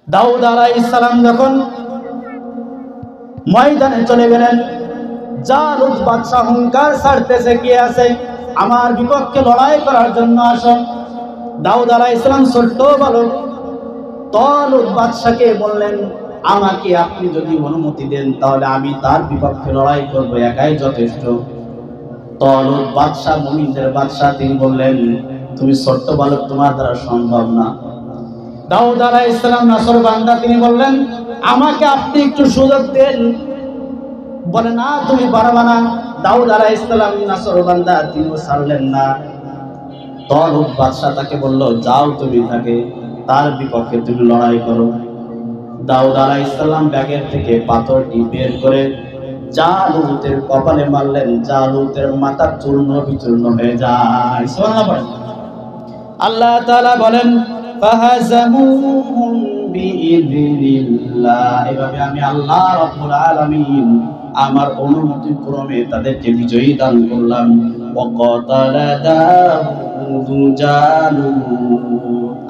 দাউদ আলাইহিস সালাম যখন ময়দানে চলে গেলেন, জালুত বাদশা হুঙ্কার ছাড়তেছে, কে আছে আমার বিপক্ষে লড়াই করার জন্য আসো। দাউদ আলাইহিস সালাম ছোট্ট বালক তালুত বাদশাকে বললেন, আমাকে আপনি যদি অনুমতি দেন তাহলে আমি তার বিপক্ষে লড়াই করব, একাই যথেষ্ট। তালুত বাদশা, মুমিনদের বাদশা, তিনি বললেন, তুমি ছোট্ট বালক, তোমার দ্বারা সম্ভব না। দাউদ আলাইহিস সালাম নাফরবান্দা, তিনি বললেন, আমাকে আপনি একটু সুযোগ দেন। বলে, না, তুমি পারবে না। দাউদ আলাইহিস সালাম নাফরবান্দা, তিনিও ছাড়লেন না। তালুত বাদশা তাকে বলল, যাও, তুমি তার বিপক্ষে তুমি লড়াই করো। দাউদ আলাইহিস সালাম ব্যাগের থেকে পাথরটি বের করে জালুতের কপালে মারলেন, জালুতের মাথা চূর্ণ বিচূর্ণ হয়ে যায়। সুবহানাল্লাহ। আল্লাহ তাআলা বলেন, ফাহাজামুহুম বিইذনিল্লাহ, এভাবে আমি আল্লাহ রাব্বুল আলামিন আমার অনুমতি ক্রমে তাদেরকে বিজয়ী দান করলাম। ওয়াকাতালা দাউদু জালুত,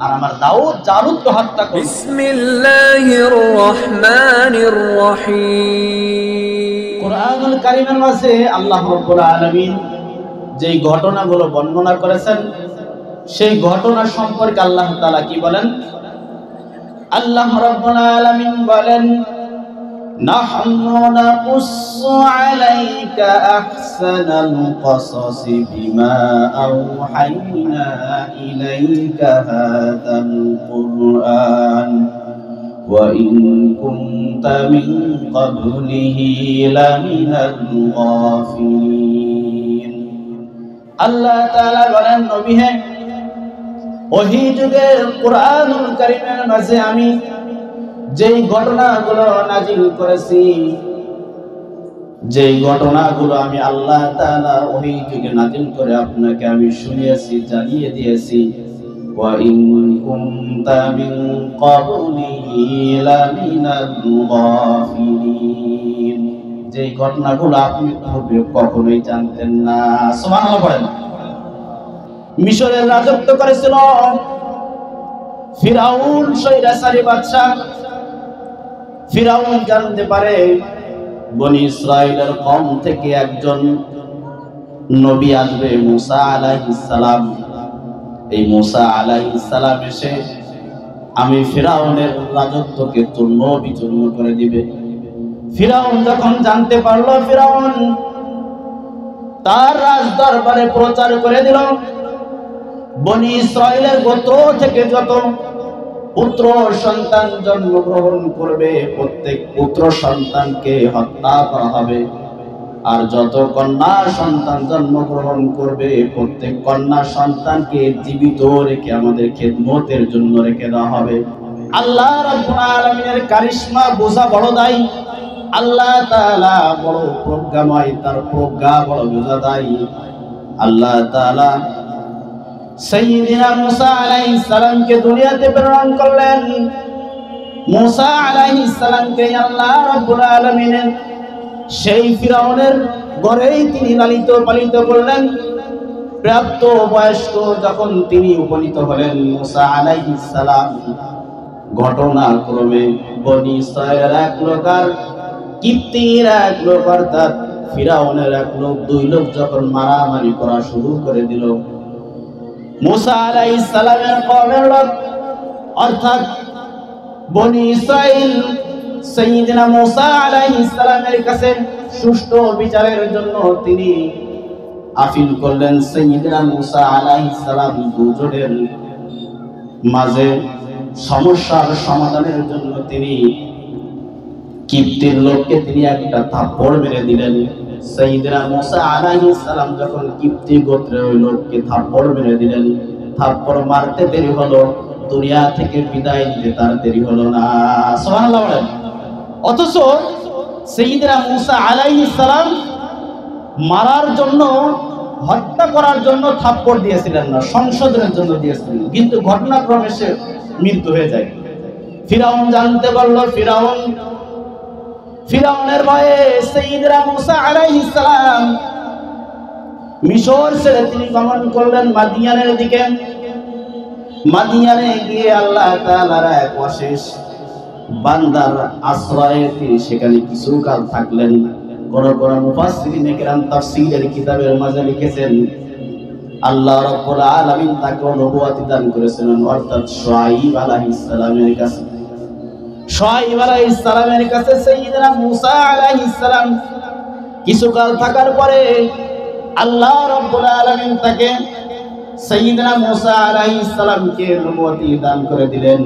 আর আমার দাউদ জালুতকে হত্যা করল। বিসমিল্লাহির রহমানির রহিম। কুরআনুল কারীমের মাঝে আল্লাহ রাব্বুল আলামিন যেই ঘটনাগুলো বর্ণনা করেছেন, সেই ঘটনা সম্পর্কে আল্লাহ তাআলা কি বলেন? আল্লাহ রাব্বুল আলামিন বলেন, নাহনু নাকুসসু আলাইকা আহসানাল কসাসি বিমা আওহাইনা ইলাইকা হাযাল কুরআন ওয়া ইন কুনতা মিন ক্বাবলিহি লামিনাল গাফিলিন। আল্লাহ তাআলা বলেন, নবী হে, ওহী যুগে কুরআনুল কারীমের মাঝে আমি যেই ঘটনাগুলো নাজিল করেছি, যেই ঘটনাগুলো আমি আল্লাহ তাআলা ওহী যুগে নাজিল করে আপনাকে আমি শুনিয়েছি, জানিয়ে দিয়েছি, ওয়া ইন কুনতা মিন ক্বাবলিহি লামিনাল গাফিলিন, যেই ঘটনাগুলো আপনি পূর্বে কখনোই জানতেন না। সুবহানাল্লাহ বলেন। মিশরের রাজত্ব করেছিল ফিরাউন, স্বৈরাচারী বাদশা। ফিরাউন জানতে পারে বনি ইসরাইলের কওম থেকে একজন নবী আসবে, মুসা আলাইহিস সালাম। এই মুসা আলাইহিস সালাম এসে আমি ফিরাউনের রাজত্বকে চূর্ণ বিচূর্ণ করে দিবে। ফিরাউন যখন জানতে পারলো, ফিরাউন তার রাজ দরবারে প্রচার করে দিল, বনি ইসরাইলের গোত্র থেকে যত পুত্র সন্তান জন্মগ্রহণ করবে প্রত্যেক পুত্র সন্তানকে হত্যা করা হবে, আর যত কন্যা সন্তান জন্মগ্রহণ করবে প্রত্যেক কন্যা সন্তানকে জীবিত রেখে আমাদের খেদমতের জন্য রেখে দেওয়া হবে। আল্লাহ রাব্বুল আলামিনের কারিশমা বোঝা বড় দায়ী। আল্লাহ তাআলা বড় প্রজ্ঞাময়, তার প্রজ্ঞা বড় বোঝা দায়ী। আল্লাহ তাআলা সাইয়্যিদিনা মুসা আলাইহিস সালামকে দুনিয়াতে প্রেরণ করলেন। মুসা আলাইহিস সালামকে আল্লাহ রাব্বুল আলামিন সেই ফিরাউনের ঘরেই তিনি লালিত পালিত করলেন। প্রাপ্ত বয়স্ক যখন তিনি উপনীত হলেন, মুসা আলাইহিস সালাম ঘটনাক্রমে বনি ইসরাইলের এক লোক আর কিপ্তির এক লোক, অর্থাৎ ফিরাউনের এক লোক, দুই লোক যখন মারামারি করা শুরু করে দিল, মুসা আলাইহিস সালামের কওমের লোক অর্থাৎ বনি ইসরাইল সাইয়্যিদিনা মুসা আলাইহিস সালামের কাছে সুষ্ঠু বিচারের জন্য তিনি আপিল করলেন। সাইয়্যিদিনা মুসা আলাইহিস সালাম দুজনের মাঝে সমস্যার সমাধানের জন্য তিনি কিপ্তির লোককে তিনি একটা থাপ্পড় মেরে দিলেন। সাইয়্যিদিনা মুসা আলাইহিস সালাম যখন কিপ্তি গোত্রের ওই লোককে থাপ্পড় মেরে দিলেন, থাপ্পড় মারতে দেরি হলো, দুনিয়া থেকে বিদায় নিতে তার দেরি হলো না। সুবহানাল্লাহ বলেন। অথচ সাইয়্যিদিনা মুসা আলাইহিস সালাম মারার জন্য, হত্যা করার জন্য থাপ্পড় দিয়েছিলেন না, সংশোধনের জন্য দিয়েছিলেন, কিন্তু ঘটনাক্রমে সে মৃত্যু হয়ে যায়। ফিরাউন জানতে পারলো, ফিরাউনের ভয়ে সাইয়্যিদিনা মুসা আলাইহিস সালাম মিশর ছেড়ে তিনি গমন করলেন মাদিয়ানের দিকে। মাদিয়ানে গিয়ে আল্লাহ তাআলার এক অশেষ বান্দার আশ্রয়ে তিনি সেখানে কিছুকাল থাকলেন। কোন কোন মুফাসসিরিনে কেরাম তাফসীরের কিতাবের মাঝে লিখেছেন আল্লাহ রাব্বুল আলামিন তাকে নবুয়ত দান করেছিলেন, অর্থাৎ শুআয়ব আলাইহিস সালামের কাছে। শুআয়ব আলাইহিস সালামের কাছে সাইয়্যিদনা মূসা আলাইহিস সালাম কিছুকাল থাকার পরে আল্লাহ রাব্বুল আলামিন তাকে সাইয়্যিদনা মূসা আলাইহিস সালামকে নবুয়ত দান করে দিলেন।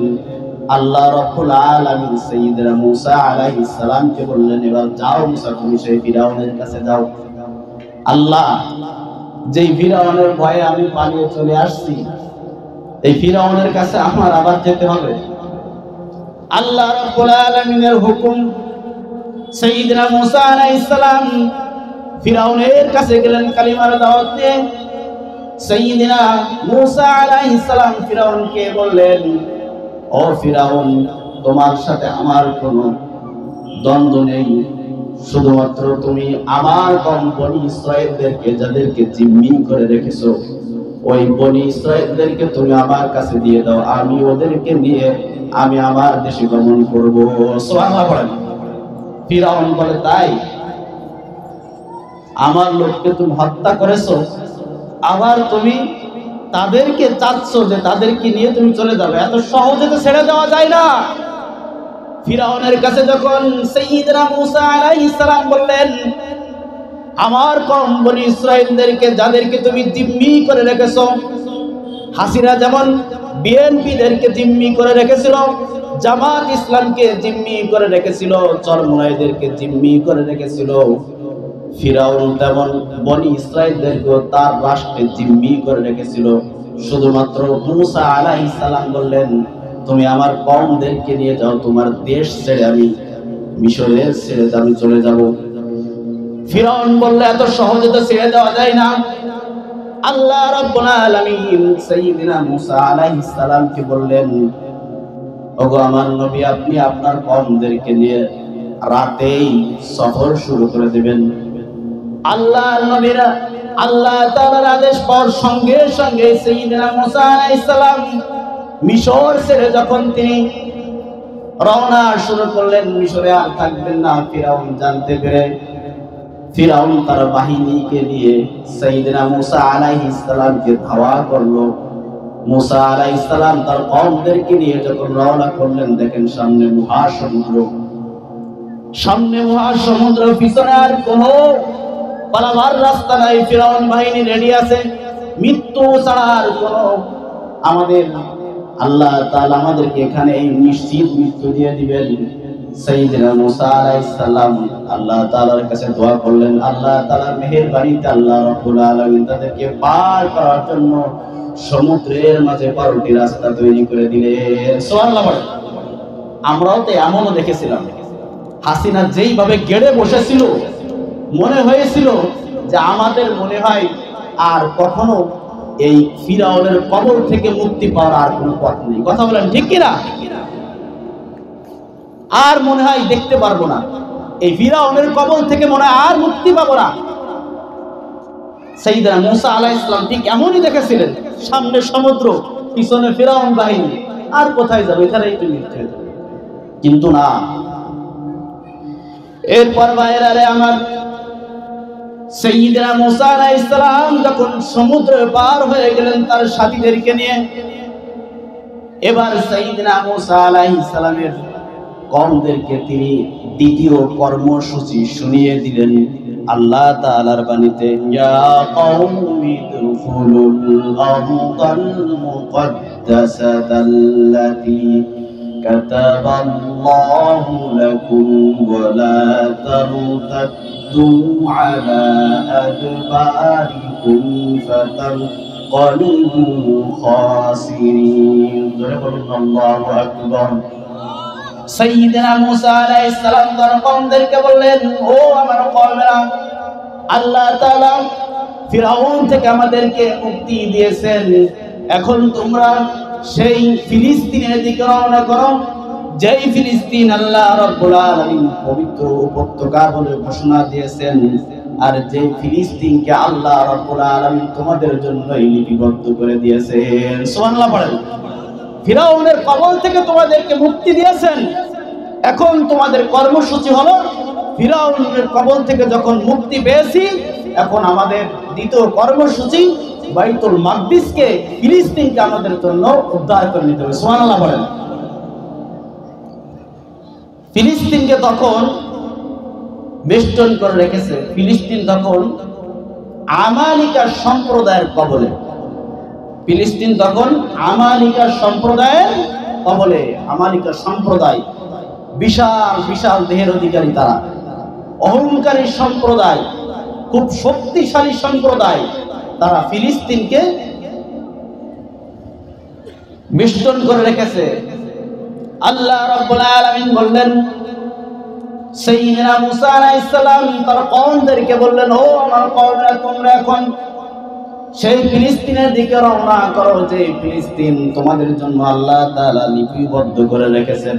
আল্লাহ রাব্বুল আলামিন সাইয়্যিদনা মূসা আলাইহিস সালামকে বললেন, এবার যাও মূসা, তুমি সেই ফিরাউনের কাছে যাও। আল্লাহ, যেই ফিরাউনের ভয়ে আমি পালিয়ে চলে আসছি, এই ফিরাউনের কাছে আমার আবার যেতে হবে। আল্লাহ রাব্বুল আলামিনের হুকুম, সাইয়্যিদনা মূসা আলাইহিস সালাম ফিরাউনের কাছে গেলেন কালিমার দাওয়াত দিয়ে। সাইয়্যিদনা মূসা আলাইহিস সালাম ফিরাউনকে বললেন, ও ফিরাউন, তোমার সাথে আমার কোনো দ্বন্দ্ব নেই, শুধুমাত্র তুমি আমার কওম বনি ইসরাঈলদেরকে, যাদেরকে জিম্মি করে রেখেছো, ওই বনি ইসরাঈলদেরকে তুমি আমার কাছে দিয়ে দাও, আমি ওদেরকে নিয়ে আমি আমার দেশে গমন করব। সুবহানাল্লাহ বলেন। ফিরাউন বলে, তাই? আমার লোককে তুমি হত্যা করেছো, আবার তুমি তাদেরকে চাচ্ছ যে তাদেরকে নিয়ে তুমি চলে যাবে? এত সহজে তো ছেড়ে দেওয়া যায় না। ফিরাউনের কাছে যখন সাইয়্যিদনা মূসা আলাইহিস সালাম বললেন, আমার কওম বনি ইসরাঈলদেরকে, যাদেরকে তুমি জিম্মি করে রেখেছো, হাসিনা যেমন বিএনপিদেরকে জিম্মি করে রেখেছিল, জামাত ইসলামকে জিম্মি করে রেখেছিল, চরমনাইদেরকে জিম্মি করে রেখেছিল, ফিরাউন তেমন বনি ইসরাঈলদেরকে তার রাষ্ট্রে জিম্মি করে রেখেছিল। শুধুমাত্র মূসা আলাইহিস সালাম বললেন, তুমি আমার কওমদেরকে নিয়ে যাও, তোমার দেশ ছেড়ে আমি মিশরের ছেড়ে আমি চলে যাব। ফিরাউন বললে, এত সহজে তো ছেড়ে দেওয়া যায় না। আল্লাহ রাব্বুল আলামিন সাইয়্যিদনা মূসা আলাইহিস সালামকে বললেন, ওগো আমার নবী, আপনি আপনার কওমদেরকে নিয়ে রাতেই সফর শুরু করে দিবেন। আল্লাহর নবীরা আল্লাহ তাআলার আদেশ পাওয়ার সঙ্গে সঙ্গে সাইয়্যিদনা মূসা আলাইহিস সালাম মিশর ছেড়ে যখন তিনি রওনা শুরু করলেন, মিশরে আর থাকবেন না। ফিরাউন জানতে পেরে ফিরাউন তার বাহিনীকে নিয়ে সাইয়্যিদনা মূসা আলাইহিস সালামকে ধাওয়া করলো। মূসা আলাইহিস সালাম তার কওমদেরকে নিয়ে যখন রওনা করলেন, দেখেন সামনে মহাসমুদ্র, পিছনে আর কোনো পালাবার রাস্তা নাই। ফিরাউন বাহিনী রেডি আছে, মৃত্যু ছাড়া আর কোনো, আমাদের আল্লাহ তাআলা আমাদেরকে এখানে এই নিশ্চিত মৃত্যু দিয়ে দিবেন। সাইয়্যিদনা মূসা আলাইহিস সালাম আল্লাহ তাআলার কাছে দোয়া করলেন, আল্লাহ তাআলার মেহেরবানিতে আল্লাহ রাব্বুল আলামিন তাদেরকে পার করার জন্য সমুদ্রের মাঝে 12টি রাস্তা তৈরি করে দিলেন। সুবহানাল্লাহ। আমরাও তো এমনও দেখেছিলাম, হাসিনা যেইভাবে গেড়ে বসেছিল, মনে হয়েছিল যে আমাদের মনে হয় আর কখনো এই ফিরাউনের কবর থেকে মুক্তি পাওয়ার আর কোনো পথ নেই। কথা বলেন ঠিক কিনা? আর মনে হয় দেখতে পারবো না, এই ফিরাউনের কবর থেকে মনে হয় আর মুক্তি পাবো না। সাইয়্যিদনা মূসা আলাইহিস সালাম ঠিক এমনই দেখেছিলেন, সামনে সমুদ্র, পিছনে ফিরাউন বাহিনী, আর কোথায় যাবে, এখানেই তো মৃত্যু হয়ে যাবে। কিন্তু না, এরপর ভাইয়েরা আমার, সাইয়্যিদনা মূসা আলাইহিস সালাম যখন সমুদ্র পার হয়ে গেলেন তার সাথীদেরকে নিয়ে, এবার সাইয়্যিদনা মূসা আলাইহিস সালামের কওমদেরকে তিনি দ্বিতীয় কর্মসূচি শুনিয়ে দিলেন আল্লাহ তাআলার বাণীতে, ইয়া কওমি দুখুলুল আরদাল মুকদ্দাসাতাল্লাতী কাতাবাল্লাহু লাকুম ওয়া লা তারতাদ্দু আলা আদবারিকুম ফাতানকালিবু খাসিরিন। জোরে বলুন আল্লাহু আকবার। সাইয়্যিদনা মূসা আলাইহিস সালাম তার কওমদেরকে বললেন, ও আমার কওমেরা, আল্লাহ তাআলা ফিরাউন থেকে আমাদেরকে মুক্তি দিয়েছেন, এখন তোমরা সেই ফিলিস্তিনের দিকে রওনা করো, যেই ফিলিস্তিন আল্লাহ রাব্বুল আলামিন পবিত্র উপত্যকা বলে ঘোষণা দিয়েছেন। আর যে ফিলিস্তিনকে আল্লাহ রাব্বুল আলামিন তোমাদের জন্যই লিপিবদ্ধ করে দিয়েছেন। সুবহানাল্লাহ পড়েন। ফিরাউনের কবল থেকে তোমাদেরকে মুক্তি দিয়েছেন। এখন তোমাদের কর্মসূচি হলো ফিরাউনের কবল থেকে যখন মুক্তি পেয়েছি, এখন আমাদের দ্বিতীয় কর্মসূচি বাইতুল মাকদিসকে, ফিলিস্তিনকে আমাদের জন্য উদ্ধার করে নিতে হবে। সুবহানাল্লাহ বলেন। ফিলিস্তিনকে তখন বেষ্টন করে রেখেছে। ফিলিস্তিন তখন আমালিকা সম্প্রদায়ের কবলে। ফিলিস্তিন তখন আমালিকা সম্প্রদায়ের কবলে। আমালিকা সম্প্রদায় বিশাল বিশাল দেহের অধিকারী, তারা অহংকারী সম্প্রদায়, খুব শক্তিশালী সম্প্রদায়। তারা ফিলিস্তিনকে বেষ্টন করে রেখেছে। আল্লাহ রাব্বুল আলামিন বললেন, সাইয়্যিদনা মুসা আলাইহিস সালাম তার কওমদেরকে বললেন, ও আমার কওমেরা, তোমরা এখন সেই ফিলিস্তিনের দিকে রওনা করো যে ফিলিস্তিন তোমাদের জন্য আল্লাহ তাআলা লিপিবদ্ধ করে রেখেছেন।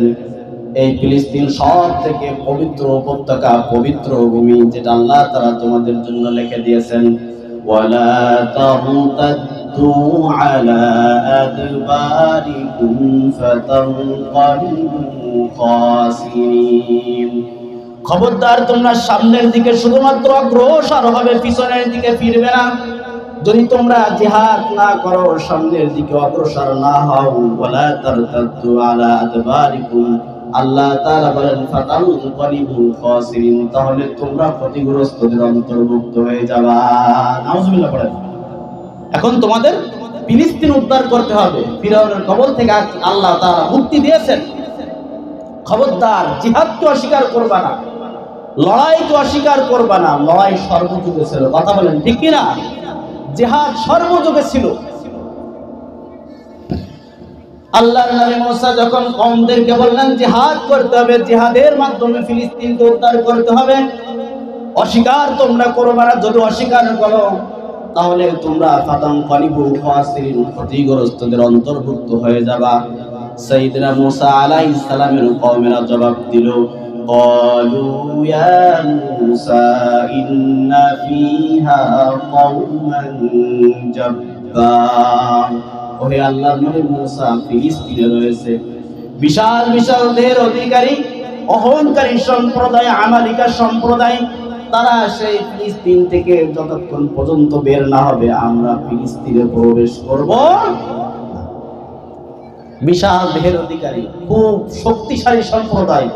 এই ফিলিস্তিন সব থেকে পবিত্র উপত্যকা, পবিত্র ভূমি, যেটা আল্লাহ তাআলা তোমাদের জন্য লিখে দিয়েছেন। ওয়ালা তারতাদু আলা আদবারিকুম ফাতানকালিবু খাসিরিন। খবরদার, তোমরা সামনের দিকে শুধুমাত্র অগ্রসর হবে, পিছনের দিকে ফিরবে না। যদি তোমরা জিহাদ না করো, সামনের দিকে অগ্রসর না হও, ওয়ালা তারতাদু আলা আদবারিকুম, আল্লাহ তাআলা বলেন ফাতানকালিবু খাসিরিন, তাহলে তোমরা ক্ষতিগ্রস্তদের অন্তর্ভুক্ত হয়ে যাবা। নাউজুবিল্লাহ পড়েন। এখন তোমাদের ফিলিস্তিন উদ্ধার করতে হবে। ফিরাউনের কবল থেকে আল্লাহ তাআলা মুক্তি দিয়েছেন। খবরদার, জিহাদকে অস্বীকার করবা না, লড়াইকে অস্বীকার করবা না। লড়াই সর্বযুগে ছিল, কথা বলেন ঠিক কিনা? জিহাদ সর্বযুগে ছিল। আল্লাহর নবী মুসা যখন কওমদেরকে বললেন জিহাদ করতে হবে, জিহাদের মাধ্যমে ফিলিস্তিনকে উদ্ধার করতে হবে, অস্বীকার তোমরা করবে না। যদি অস্বীকার করো তাহলে তোমরা ফাতানকালিবু খাসিরিন, ক্ষতিগ্রস্তদের অন্তর্ভুক্ত হয়ে যাবা। সাইয়্যিদনা মুসা আলাইহিস সালামের কওমেরা জবাব দিল, ক্বালু ইয়া মুসা ইন্না ফিহা কওমান জাব্বার। ওহে আল্লাহর নবী মুসা, ফিলিস্তিনে রয়েছে বিশাল বিশাল দেহের অধিকারী অহংকারী সম্প্রদায়, আমালিকা সম্প্রদায়। তারা সেই ফিলিস্তিন থেকে যতক্ষণ পর্যন্ত বের না হবে, আমরা ফিলিস্তিনে প্রবেশ করব। বিশাল দেহের অধিকারী, খুব শক্তিশালী সম্প্রদায়,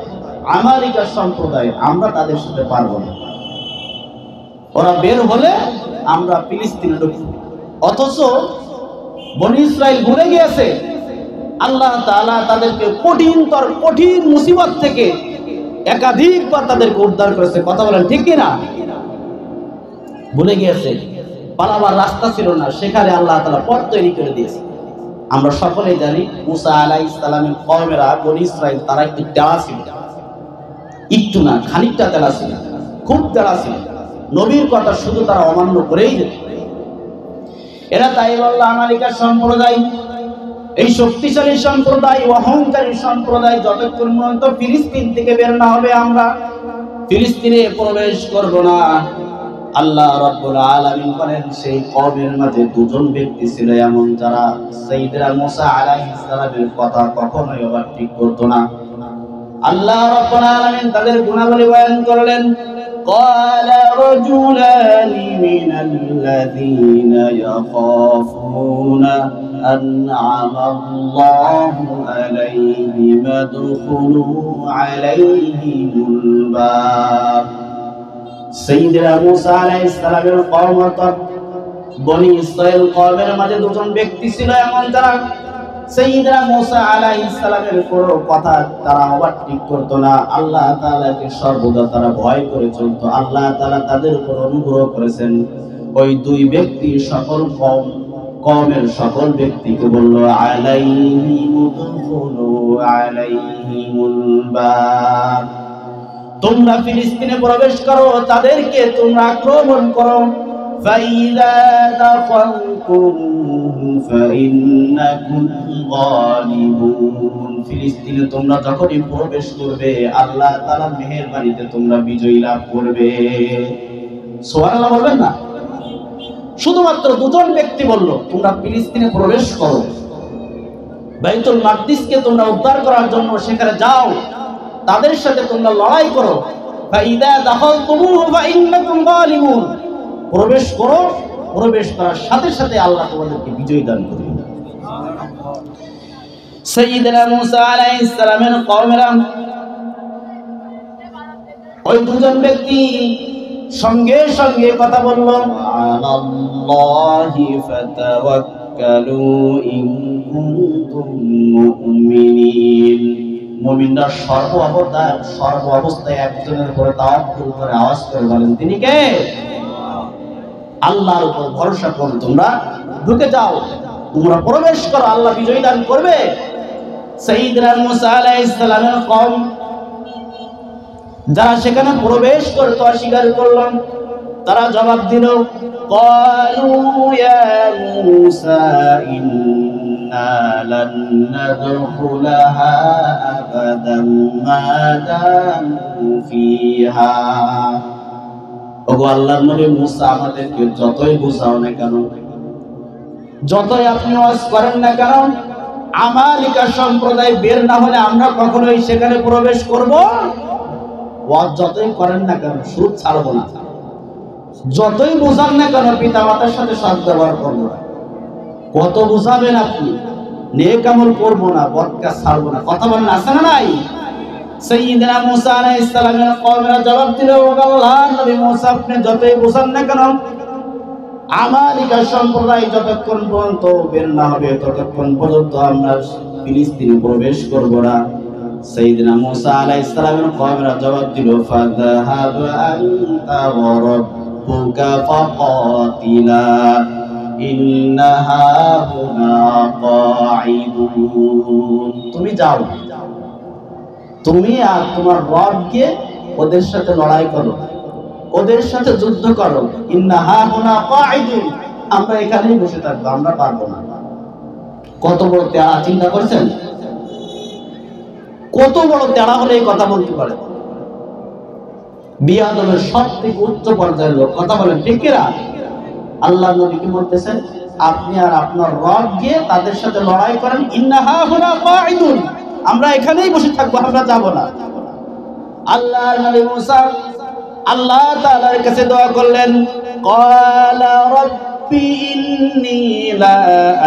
আমালিকা সম্প্রদায়, আমরা তাদের সাথে পারবো না। ওরা বের হলে আমরা ফিলিস্তিনে ঢুকব। অথচ বনি ইসরাইল ভুলে গিয়েছে আল্লাহ তাআলা তাদেরকে কঠিন মুসিবত থেকে একাধিকবার তাদেরকে উদ্ধার করেছে। কথা বলেন ঠিক কিনা? ভুলে গিয়েছে, পালাবার রাস্তা ছিল না, সেখানে আল্লাহ তাআলা পথ তৈরি করে দিয়েছে। আমরা সকলেই জানি মুসা আলাইহিস সালামের কওমেরা, বনি ইসরাইল, তারা একটু তেড়া ছিল, একটু না খানিকটা তেড়া ছিল, খুব তেড়া ছিল। নবীর কথা শুধু তারা অমান্য করেই যেত। এরা তাই বলল আমালিকা সম্প্রদায়, এই শক্তিশালী সম্প্রদায়, অহংকারী সম্প্রদায়, যতক্ষণ পর্যন্ত ফিলিস্তিন থেকে বের না হবে, আমরা ফিলিস্তিনে প্রবেশ করব না। আল্লাহ রাব্বুল আলামিন বলেন, সেই কওমের মাঝে দুজন ব্যক্তি ছিল এমন, যারা সাইয়্যিদনা মুসা আলাইহিস সালামের কথা কখনোই অবাধ্য করত না। আল্লাহ রাব্বুল আলামিন তাদের গুণাবলী বয়ান করলেন। قال رجلان من الذين يخافون أنعم الله عليهم ادخلوا عليهم الباب। সাইয়্যিদনা মুসা আলাইহিস সালামের কওম, বনি ইসরাইল কওমের মাঝে দুজন ব্যক্তি ছিল এমন, যারা সাইয়্যিদনা মুসা আলাইহিস সালামের কোনো কথা তারা অবাধ্য করত না। আল্লাহ তাআলাকে সর্বদা তারা ভয় করে চলত। আল্লাহ তাআলা তাদের উপর অনুগ্রহ করেছেন। ওই দুই ব্যক্তি সকল কওমের সকল ব্যক্তিকে বলল, আলাইহিমুল বাব, তোমরা ফিলিস্তিনে প্রবেশ করো, তাদেরকে তোমরা আক্রমণ করো। فَإِذَا دَخَلْتُمُوهُ فَإِنَّكُمْ غَالِبُونَ। ফিলিস্তিনে তোমরা যখনই প্রবেশ করবে, আল্লাহ তাআলার মেহেরবানিতে তোমরা বিজয় লাভ করবে। সুবহানাল্লাহ বলবেন না? শুধুমাত্র দুজন ব্যক্তি বলল, তোমরা ফিলিস্তিনে প্রবেশ করো, বাইতুল মাকদিসকে তোমরা উদ্ধার করার জন্য সেখানে যাও, তাদের সাথে তোমরা লড়াই করো। ফাইদা দাখালতুমুহু ফাইন্নাকুম গালিবুন, প্রবেশ করো, প্রবেশ করার সাথে সাথে আল্লাহ তোমাদেরকে বিজয় দান করবেন। সাইয়্যিদনা মূসা আলাইহিস সালামের কওমেরা ওই দুজন ব্যক্তি সঙ্গে সঙ্গে কথা বলল, আলাল্লাহি ফাতাওয়াক্কালু ইন কুনতুম মুমিনিন। মুমিনরা সর্ব অবস্থায় একজনের উপরে তাওয়াক্কুল করে আওয়াজ করে বলেন, তিনি কে? আল্লাহর উপর ভরসা করো, তোমরা ঢুকে যাও, তোমরা প্রবেশ করো, আল্লাহ বিজয় দান করবে। সাইয়্যিদনা মূসা আলাইহিস সালামের কওম যারা সেখানে প্রবেশ করতে অস্বীকার করল, তারা জবাব দিল, ক্বালু ইয়া মূসা ইন্না লান নাদখুলাহা আবাদাম মা দামু ফিহা। ওগো আল্লাহর নবী মূসা, আমাদেরকে যতই বুঝাও না কেন, যতই আপনি ওয়াজ করেন না কেন, আমালিকা সম্প্রদায় বের না হলে আমরা কখনোই সেখানে প্রবেশ করব। ওয়াজ যতই করেন না কেন, সুদ ছাড়বো না, যতই বুঝান না কেন, পিতা মাতার সাথে সৎ ব্যবহার করবো না। কত বুঝাবেন আপনি? নেক আমল করবো না, বদ কাজ ছাড়বো না, কথা বলেন, আছে না নাই? সাইয়্যিদনা মূসা আলাইহিস সালামের কওমেরা জবাব দিল, ও আল্লাহর নবী মূসা, আপনি যতই বুঝান না কেন, আমালিকা সম্প্রদায় যতক্ষণ পর্যন্ত বের না হবে ততক্ষণ পর্যন্ত আমরা ফিলিস্তিনে প্রবেশ করব না। সাইয়্যিদনা মূসা আলাইহিস সালামের কওমেরা জবাব দিল, ফাযহাব আনতা ওয়া রাব্বুকা ফাকাতিলা ইন্না হাহুনা কাঈদুন। তুমি যাও, তুমি আর তোমার রব গিয়ে ওদের সাথে লড়াই করো, ওদের সাথে যুদ্ধ করো। ইন্না হাহুনা কাঈদুন, আমরা এখানেই বসে থাকবো, আমরা পারবো না। কত বড় তেড়া, চিন্তা করছেন? কত বড় তেড়া হলে এই কথা বলতে পারে? বিয়াদবের সব থেকে উচ্চ পর্যায়ের লোক, কথা বলেন ঠিক কিনা? আল্লাহ নবী কি বলতেছেন? আপনি আর আপনার রব গিয়ে তাদের সাথে লড়াই করেন। ইন্না হাহুনা কাঈদুন, আমরা এখানেই বসে থাকবো, আমরা যাব না। আল্লাহর নবী মূসা আল্লাহ তাআলার কাছে দোয়া করলেন, ক্বালা রাব্বি ইন্নী লা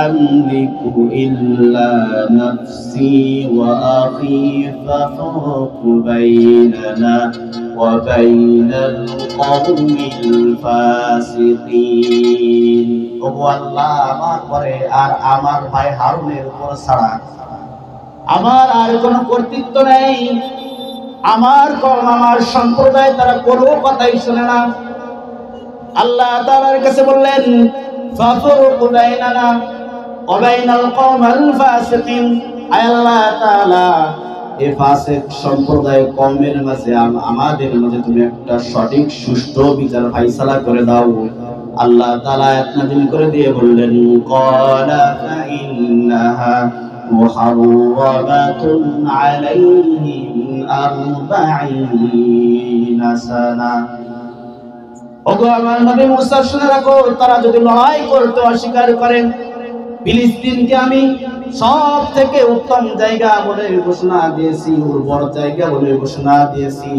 আমলিকু ইল্লা নাফসি ওয়া আখী ফাফরুক বাইনানা ওয়া বাইনাল কওমিল ফাসিকিন। ওগো আল্লাহ, আমার পরে আর আমার ভাই হারুনের উপর ছাড়া আমার আর কোনো কর্তৃত্ব নেই। আমার কওম, আমার সম্প্রদায় তারা কোনো কথাই শুনে না। আল্লাহ তাআলার কাছে বললেন, ফাফরুক বাইনানা ওয়া বাইনাল কওমিল ফাসিকিন। আয় আল্লাহ তাআলা, এই ফাসিক সম্প্রদায় কওমের মাঝে আমাদের মাঝে তুমি একটা সঠিক সুষ্ঠু বিচার ফায়সালা করে দাও। আল্লাহ তাআলা আয়াত নাযিল করে দিয়ে বললেন, ক্বালা ফাইন্নাহা মুহাররামাতুন আলাইহিম 40 সানা। ওগো আমার নবী মূসা, শুনে রাখো, তারা যদি লড়াই করতে অস্বীকার করেন, ফিলিস্তিনকে আমি সব থেকে উত্তম জায়গা বলে ঘোষণা দিয়েছি, উর্বর জায়গা বলে ঘোষণা দিয়েছি,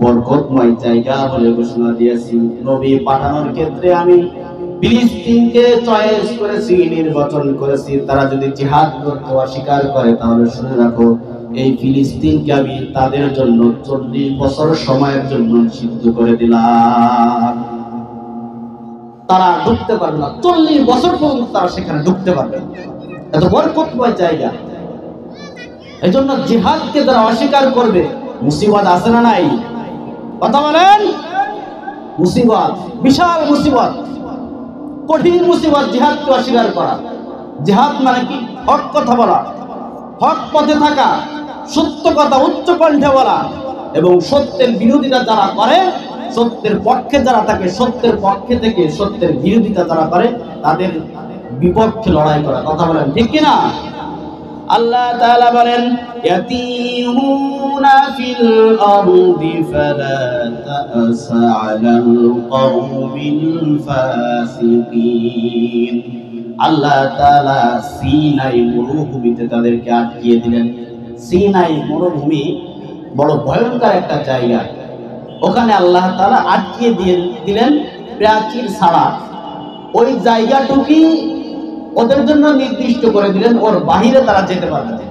বরকতময় জায়গা বলে ঘোষণা দিয়েছি। নবী পাঠানোর ক্ষেত্রে আমি ফিলিস্তিনকে চয়েস করেছি, নির্বাচন করেছি। তারা যদি জিহাদ করতে অস্বীকার করে, তাহলে শুনে রাখো, এই ফিলিস্তিনকে আমি তাদের জন্য 40 বছর সময়ের জন্য সিদ্ধ করে দিলাম। তারা ঢুকতে পারবে না, 40 বছর পর্যন্ত তারা সেখানে ঢুকতে পারবে না। এত বরকতময় জায়গা। এই জন্য জিহাদকে তারা অস্বীকার করবে, মুসিবত আছে না নাই? কথা বলেন। মুসিবত, বিশাল মুসিবত, কঠিন মুসিবত জিহাদকে অস্বীকার করা। জিহাদ মানে কি? হক কথা বলা, হক পথে থাকা, সত্য কথা উচ্চ কণ্ঠে বলা, এবং সত্যের বিরোধিতা যারা করে, সত্যের পক্ষে যারা থাকে, সত্যের পক্ষে থেকে সত্যের বিরোধিতা যারা করে, তাদের বিপক্ষে লড়াই করা। কথা বলেন ঠিক কিনা? আল্লাহ তাআলা বলেন, ইয়াতিমুনা ফিল আরদি ফালা তা'স আলাল কওমিল ফাসিকিন। আল্লাহ তাআলা সিনাই মরুভূমিতে তাদেরকে আটকিয়ে দিলেন। সিনাই মরুভূমি বড় ভয়ঙ্কর একটা জায়গা, ওখানে আল্লাহ তাআলা আটকিয়ে দিলেন প্রাচীর ছাড়া। ওই জায়গাটুকুই ওদের জন্য নির্দিষ্ট করে দিলেন, ওর বাহিরে তারা যেতে পারবে না।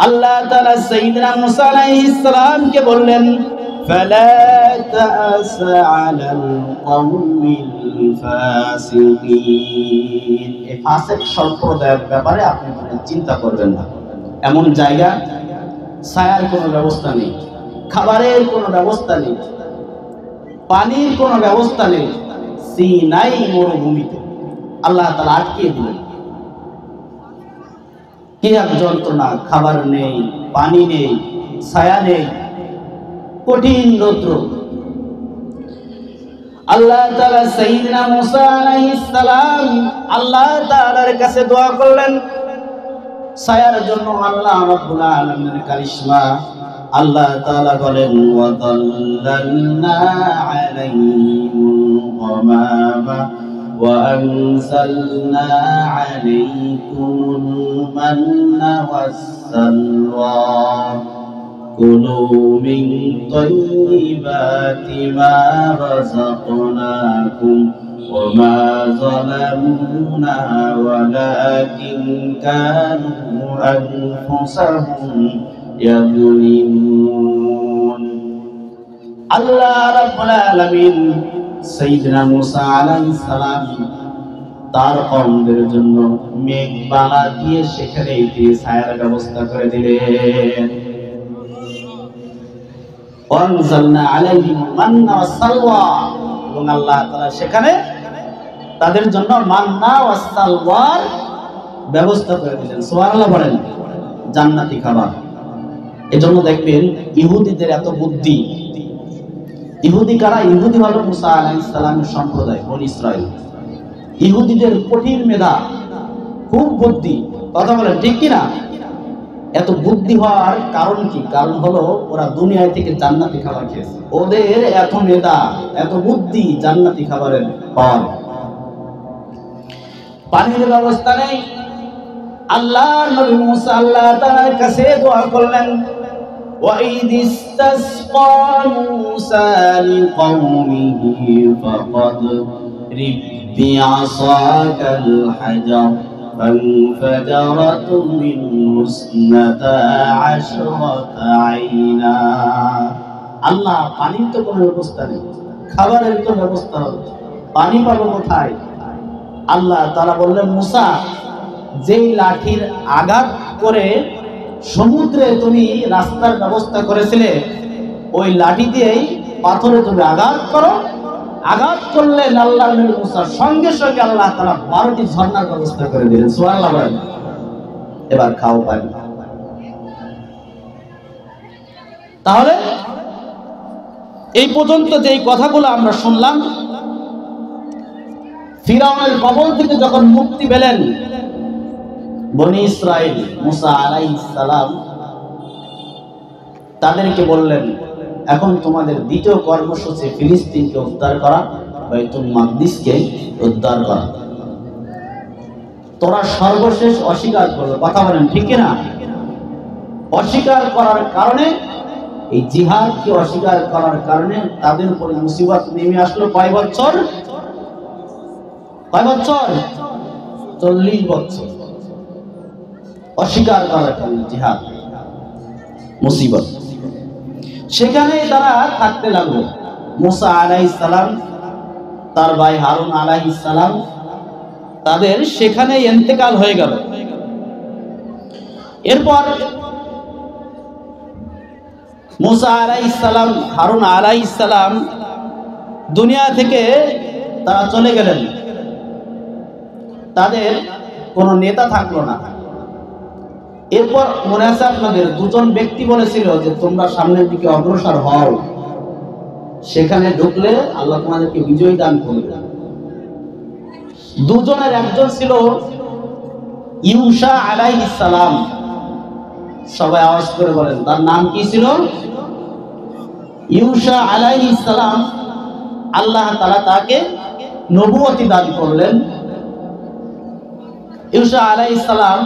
আল্লাহ তাআলা সাইয়্যিদনা মুসা আলাইহিস সালামকে বললেন ফালা তা'স আলাল কওমিল ফাসিকিন। এই ফাসিক সম্প্রদায়ের ব্যাপারে আপনি কোনো চিন্তা করবেন না। এমন জায়গা, ছায়ার কোনো ব্যবস্থা নেই, খাবারের কোনো ব্যবস্থা নেই, পানির কোনো ব্যবস্থা নেই। সিনাই মরুভূমিতে আল্লাহ তাআলা আটকিয়ে দিলেন। কি এক যন্ত্রণা! খাবার নেই, পানি নেই, ছায়া নেই, কঠিন রৌদ্র। আল্লাহ তাআলা সাইয়্যিদনা মুসা আলাইহিস সালাম আল্লাহ তাআলার কাছে দোয়া করলেন ছায়ার জন্য। আল্লাহ রাব্বুল আলামিনের কারিশমা। আল্লাহ তাআলা বলেন ওয়া যাল্লালনা আলাইহিমুল গামামা ওয়া আনজালনা আলাইকুমুল মান্না ওয়াস-সালওয়া কুলু মিন তাইয়্যিবাতি মা রাযাকনাকুম ওয়া মা যালামুনা ওয়ালাকিন কানু আনফুসাহুম ইয়াযলিমুন। আল্লাহ রাব্বুল আলামিন সাইয়্যিদনা মুসা আলাইহিস সালাম তার কওমদের জন্য মেঘ বানা দিয়ে সেখানে ছায়ার ব্যবস্থা করে দিলেন। ওয়ানজালনা আলাইহিমুল মান্না ওয়াস-সালওয়া, এবং আল্লাহ তাআলা সেখানে তাদের জন্য মান্না ওয়াস সালওয়ার ব্যবস্থা করে দিলেন। সুবহানাল্লাহ বলেন। জান্নাতি খাবার। এজন্য দেখবেন ইহুদিদের এত বুদ্ধি। ইহুদি কারা? ইহুদি হলো মুসা আলাইহিস সালামের সম্প্রদায়, বনি ইসরাইল। ইহুদিদের কঠিন মেধা, খুব বুদ্ধি। কথা বলেন ঠিক কি না? এত বুদ্ধি হওয়ার কারণ কি? কারণ হলো ওরা দুনিয়া থেকে জান্নাতি খাবার খেয়েছে। ওদের এত মেধা, এত বুদ্ধি জান্নাতি খাবারের পাওয়ার। পানির ব্যবস্থা নেই। আল্লাহ নবী মুসা আল্লাহ তাআলার কাছে দোয়া করলেন وَإِذِ اسْتَسْقَى مُوسَى لِقَوْمِهِ فَاضْرِب بِّعَصَاكَ الْحَجَرَ فَانفَجَرَتْ مِنْهُ اثْنَتَا عَشْرَةَ عَيْنًا। আল্লাহ পানির তো কোনো ব্যবস্থা নেই, খাবারের তো ব্যবস্থা হবে, পানি পাবো কোথায়? আল্লাহ তাআলা বললেন মুসা, যেই লাঠির আঘাত করে সমুদ্রে তুমি রাস্তার ব্যবস্থা করেছিলে, ওই লাঠি দিয়েই পাথরে তুমি আঘাত করো। আঘাত করলে আল্লাহর নবী মুসা সঙ্গে সঙ্গে আল্লাহ তাআলা 12টি ঝর্ণার ব্যবস্থা করে দিলেন। সুবহানাল্লাহ বলেন। এবার খাও পানি। তাহলে এই পর্যন্ত যেই কথাগুলো আমরা শুনলাম, ফিরআউনের কবল থেকে যখন মুক্তি পেলেন বনি ইসরাইল, মুসা আলাইহিস সালাম তাদেরকে বললেন এখন তোমাদের দ্বিতীয় কর্মসূচি ফিলিস্তিনকে উদ্ধার করা, বাইতুল মাকদিসকে উদ্ধার করা। তোরা সর্বশেষ অস্বীকার করলো। কথা বলেন ঠিক কি না? অস্বীকার করার কারণে, এই জিহাদকে অস্বীকার করার কারণে তাদের উপরে মুসিবত নেমে আসলো। কয় বছর? 40 বছর অস্বীকার করার কারণে জিহাদ, মুসিবত। সেখানে তারা থাকতে লাগলো। মুসা আলাইহিস সালাম, তার ভাই হারুন আলাইহিস সালাম, তাদের সেখানে ইন্তেকাল হয়ে গেল। এরপর মুসা আলাইহিস সালাম, হারুন আলাইহিস সালাম দুনিয়া থেকে তারা চলে গেলেন। তাদের কোনো নেতা থাকলো না। এরপর মনে আছে আপনাদের, দুজন ব্যক্তি বলেছিল যে তোমরা সামনের দিকে অগ্রসর হও, সেখানে ঢুকলে আল্লাহ তোমাদেরকে বিজয় দান করবে। দুজনের একজন ছিল ইউশা আলাইহিস সালাম, সবাই আওয়াজ করে বলেন, তার নাম কি ছিল? ইউসা আলাইহিস সালাম। আল্লাহ তাআলা তাকে নবুয়তি দান করলেন। ইউসা আলাইহিস সালাম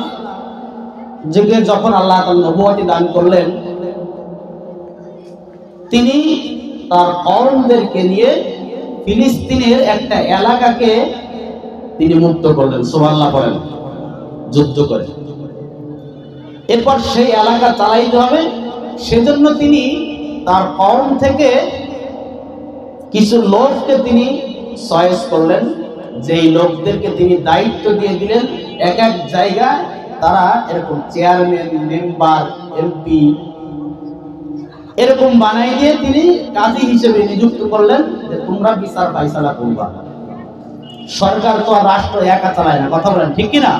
যুগে যখন আল্লাহ তাআলা নবুয়তি দান করলেন, তিনি তার কওমদেরকে নিয়ে ফিলিস্তিনের একটা এলাকাকে তিনি মুক্ত করলেন। সুবহানাল্লাহ বলেন, যুদ্ধ করে। এরপর সেই এলাকা চালাইতে হবে, সেজন্য তিনি তার কওম থেকে কিছু লোককে তিনি চয়েস করলেন, যেই লোকদেরকে তিনি দায়িত্ব দিয়ে দিলেন এক এক জায়গায় তারা এরকম চেয়ারম্যান, মেম্বার, এমপি এরকম বানাই দিয়ে তিনি কাজী হিসেবে নিযুক্ত করলেন যে তোমরা বিচার ফাইসালা করবা। সরকার তো আর রাষ্ট্র একা চালায় না, কথা বলেন ঠিক কিনা?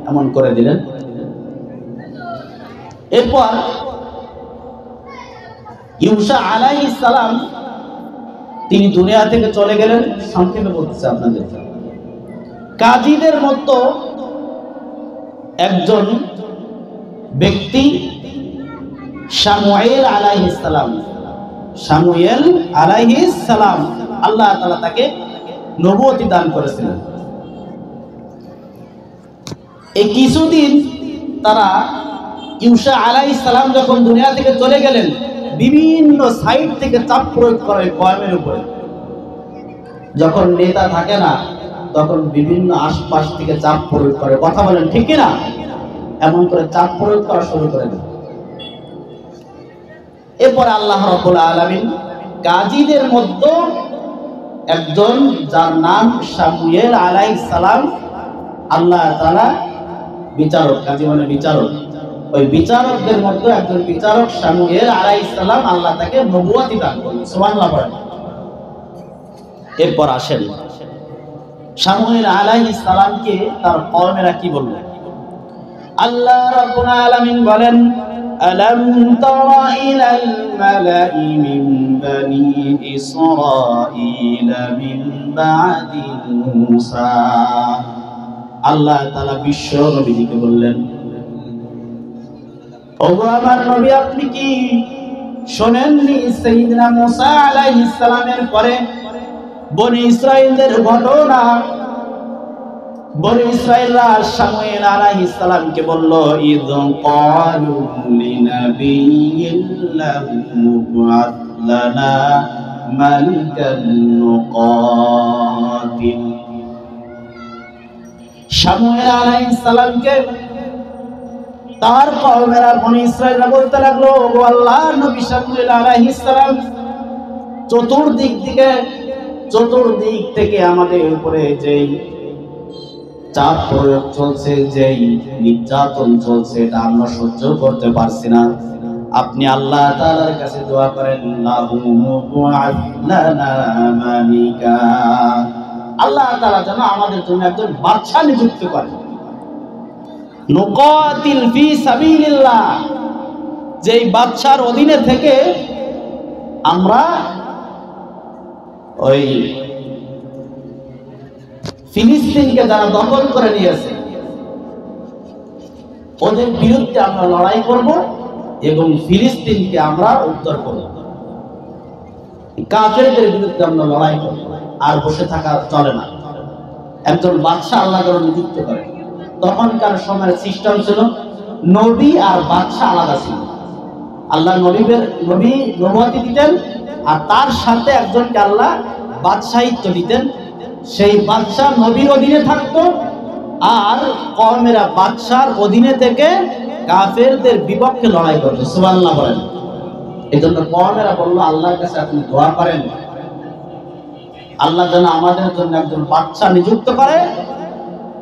এমন করে দিলেন। এরপর ইউসা আলাইহিস সালাম তিনি দুনিয়া থেকে চলে গেলেন। সংক্ষেপে বলতেছি আপনাদের, কাজীদের মতো একজন ব্যক্তি শামুয়েল আলাইহিস সালাম, শামুয়েল আলাইহিস সালাম, আল্লাহ তাআলা তাকে নবুয়তি দান করেছিলেন। এই কিছুদিন তারা ইউসা আলাইহিস সালাম যখন দুনিয়া থেকে চলে গেলেন, বিভিন্ন সাইড থেকে চাপ প্রয়োগ করে কওমের উপরে। যখন নেতা থাকে না, তখন বিভিন্ন আশপাশ থেকে চাপ প্রয়োগ করে, কথা বলেন ঠিক কিনা? এমন করে চাপ প্রয়োগ করা শুরু করে দেন। এরপর আল্লাহ রাব্বুল আলামিন কাজীদের মধ্যে একজন, যার নাম শামুয়েল আলাইহিস সালাম, আল্লাহ তাআলা বিচারক, কাজী মানে বিচারক, ওই বিচারকদের মধ্যে একজন বিচারক শামুয়েল আলাইহিস সালাম, আল্লাহ তাকে নবুয়তি দান করলেন। সুবহানাল্লাহ বলেন। এরপর আসেন শামুয়েল আলাইহিস সালামকে তার কওমেরা কি বলল? আল্লাহ রাব্বুল আলামিন বলেন, আলাম তারা ইলাল মালাই মিন বানি ইসরাঈল মিন বাদি মূসা। আল্লাহ তাআলা বিশ্ব নবীকে বললেন, ওগো আমার নবী, আপনি কি শোনেননি সাইয়্যিদনা মূসা আলাইহিস সালামের পরে বনি ইসরাঈলদের ঘটনা? বনি ইসরাঈলরা শামুয়েল আলাইহিস সালামকে বলল, ইয ক্বালু লিনাবিয়্যিন লাহু মুবআথ লানা মালিকান নুকাতিল। শামুয়েল আলাইহিস সালামকে তার কওমেরা বনি ইসরাঈলরা বলতে লাগলো, ও আল্লাহর নবী শামুয়েল আলাইহিস সালাম, চতুর্দিক থেকে আমাদের উপরে যেই চাপ প্রয়োগ চলছে, যেই নির্যাতন চলছে, এটা আমরা সহ্য করতে পারছি না। আপনি আল্লাহ তাআলার কাছে দোয়া করেন, লাহু মুবআথ লানা মালিকা, আল্লাহ তাআলা যেন আমাদের জন্য একজন বাদশা নিযুক্ত করেন। নুকাতিল ফি সাবিলিল্লাহ, যেই বাদশার অধীনে থেকে আমরা ওই ফিলিস্তিনকে যারা দখল করে নিয়েছে ওদের বিরুদ্ধে আমরা লড়াই করব এবং ফিলিস্তিনকে আমরা উদ্ধার করব। কাফেরদের বিরুদ্ধে আমরা লড়াই করব, আর বসে থাকা চলে না। একজন বাদশা আল্লাহ তাআলা নিযুক্ত করেন। তখনকার সময়ের সিস্টেম ছিল নবী আর বাদশা আলাদা ছিল। আল্লাহ নবুয়তি দিতেন, আর তার সাথে একজনকে আল্লাহ বাদশাহিত্ব দিতেন। সেই বাদশা নবীর অধীনে থাকতো, আর কওমেরা বাদশার অধীনে থেকে কাফেরদের বিপক্ষে লড়াই করতো। সুবহানাল্লাহ বলেন। এজন্য কওমেরা বলল, আল্লাহর কাছে আপনি দোয়া করেন, আল্লাহ যেন আমাদের জন্য একজন বাদশা নিযুক্ত করে,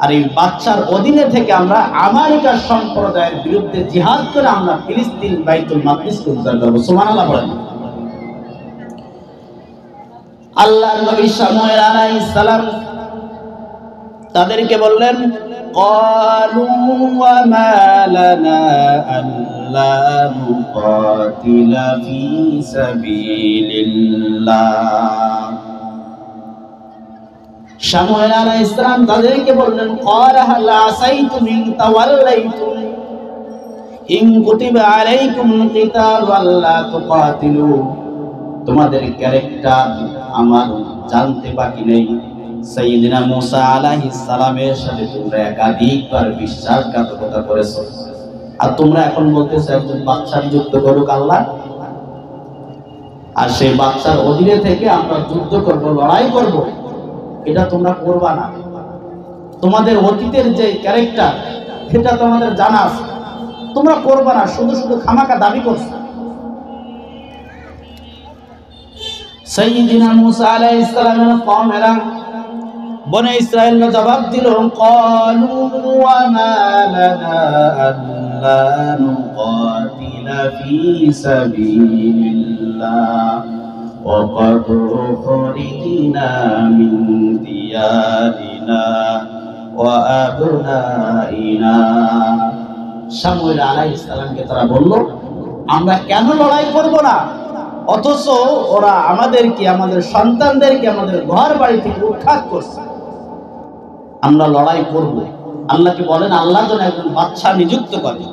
আর এই বাদশার অধীনে থেকে আমরা আমেরিকার সম্প্রদায়ের বিরুদ্ধে জিহাদ করে আমরা ফিলিস্তিন বাইতুল মাকদিসকে উদ্ধার করব। সুবহানাল্লাহ বলেন। আল্লাহর নবী শামুয়েল আলাইহিস সালাম তাদেরকে বললেন, ক্বালু ওয়া মা লানা আল্লা নুকাতিলা ফি সাবিলিল্লাহ। শামুয়েল আলাইহিস সালাম তাদেরকে বললেন, ক্বালা হাল আসাইতুম ইন তাওয়াল্লাইতুম, ইন কুতিবা আলাইকুমুল কিতালু আল্লা তুকাতিলু, তোমাদের ক্যারেক্টার আমার জানতে বাকি নেই। সাইয়্যিদিনা মুসা আলাইহিস সালামের সাথে তোমরা একাধিকবার বিশ্বাসঘাতকতা করেছো, আর তোমরা এখন বলতেছো একজন বাদশা নিযুক্ত করুক আল্লাহ, আর সেই বাদশার অধীনে থেকে আমরা যুদ্ধ করব, লড়াই করব। এটা তোমরা করবা না। তোমাদের অতীতের যে ক্যারেক্টার সেটা তোমাদের জানা আছে, তোমরা করবা না, শুধু শুধু খামাকা দাবি করছো। সাইয়্যিদিনা মুসা আলাইহিস সালামের কওমেরা বনে ইসরাঈল জবাব দিল, ক্বালু ওয়া মা লানা আল্লা নুকাতিলা ফী সাবিলিল্লাহ ওয়া ক্বাদ খুরিজনা মিন দিয়ারিনা ওয়া আবনাইনা। শামুয়েল আলাইহিস সালামকে তারা বলল, আমরা কেন লড়াই করব না, অথচ ওরা আমাদেরকে, আমাদের সন্তানদেরকে আমাদের ঘর বাড়ি থেকে উৎখাত করছে, আমরা লড়াই করব। আল্লাহকে বলেন আল্লাহ যেন একজন বাদশা নিযুক্ত করে।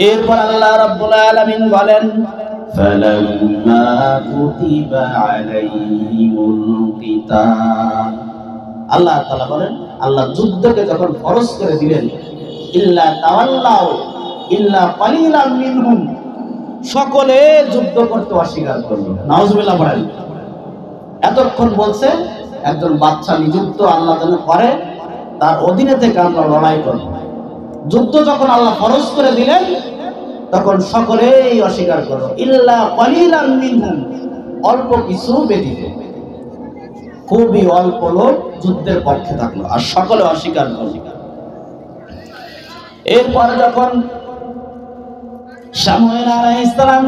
এরপর আল্লাহ রাব্বুল আলামিন বলেন, ফালাম্মা কুতিবা আলাইহিমুল কিতাল, আল্লাহ তাআলা বলেন আল্লাহ যুদ্ধকে যখন ফরজ করে দিলেন, ইল্লা তাওয়াল্লাউ ইল্লা কালিলাম মিনহুম, সকলে যুদ্ধ করতে অস্বীকার করল। নাউজুবিল্লাহ পড়েন। এতক্ষণ বলছে একজন বাদশা নিযুক্ত আল্লাহ যেন করে, তার অধীনে থেকে আমরা লড়াই করব। যুদ্ধ যখন আল্লাহ ফরজ করে দিলেন তখন সকলেই অস্বীকার করল, ইল্লা কালিলাম মিনহুম, অল্প কিছু ব্যতীত, খুবই অল্প লোক যুদ্ধের পক্ষে থাকলো, আর সকলে অস্বীকার করল। এরপরে যখন শামুয়েল আলাইহিস সালাম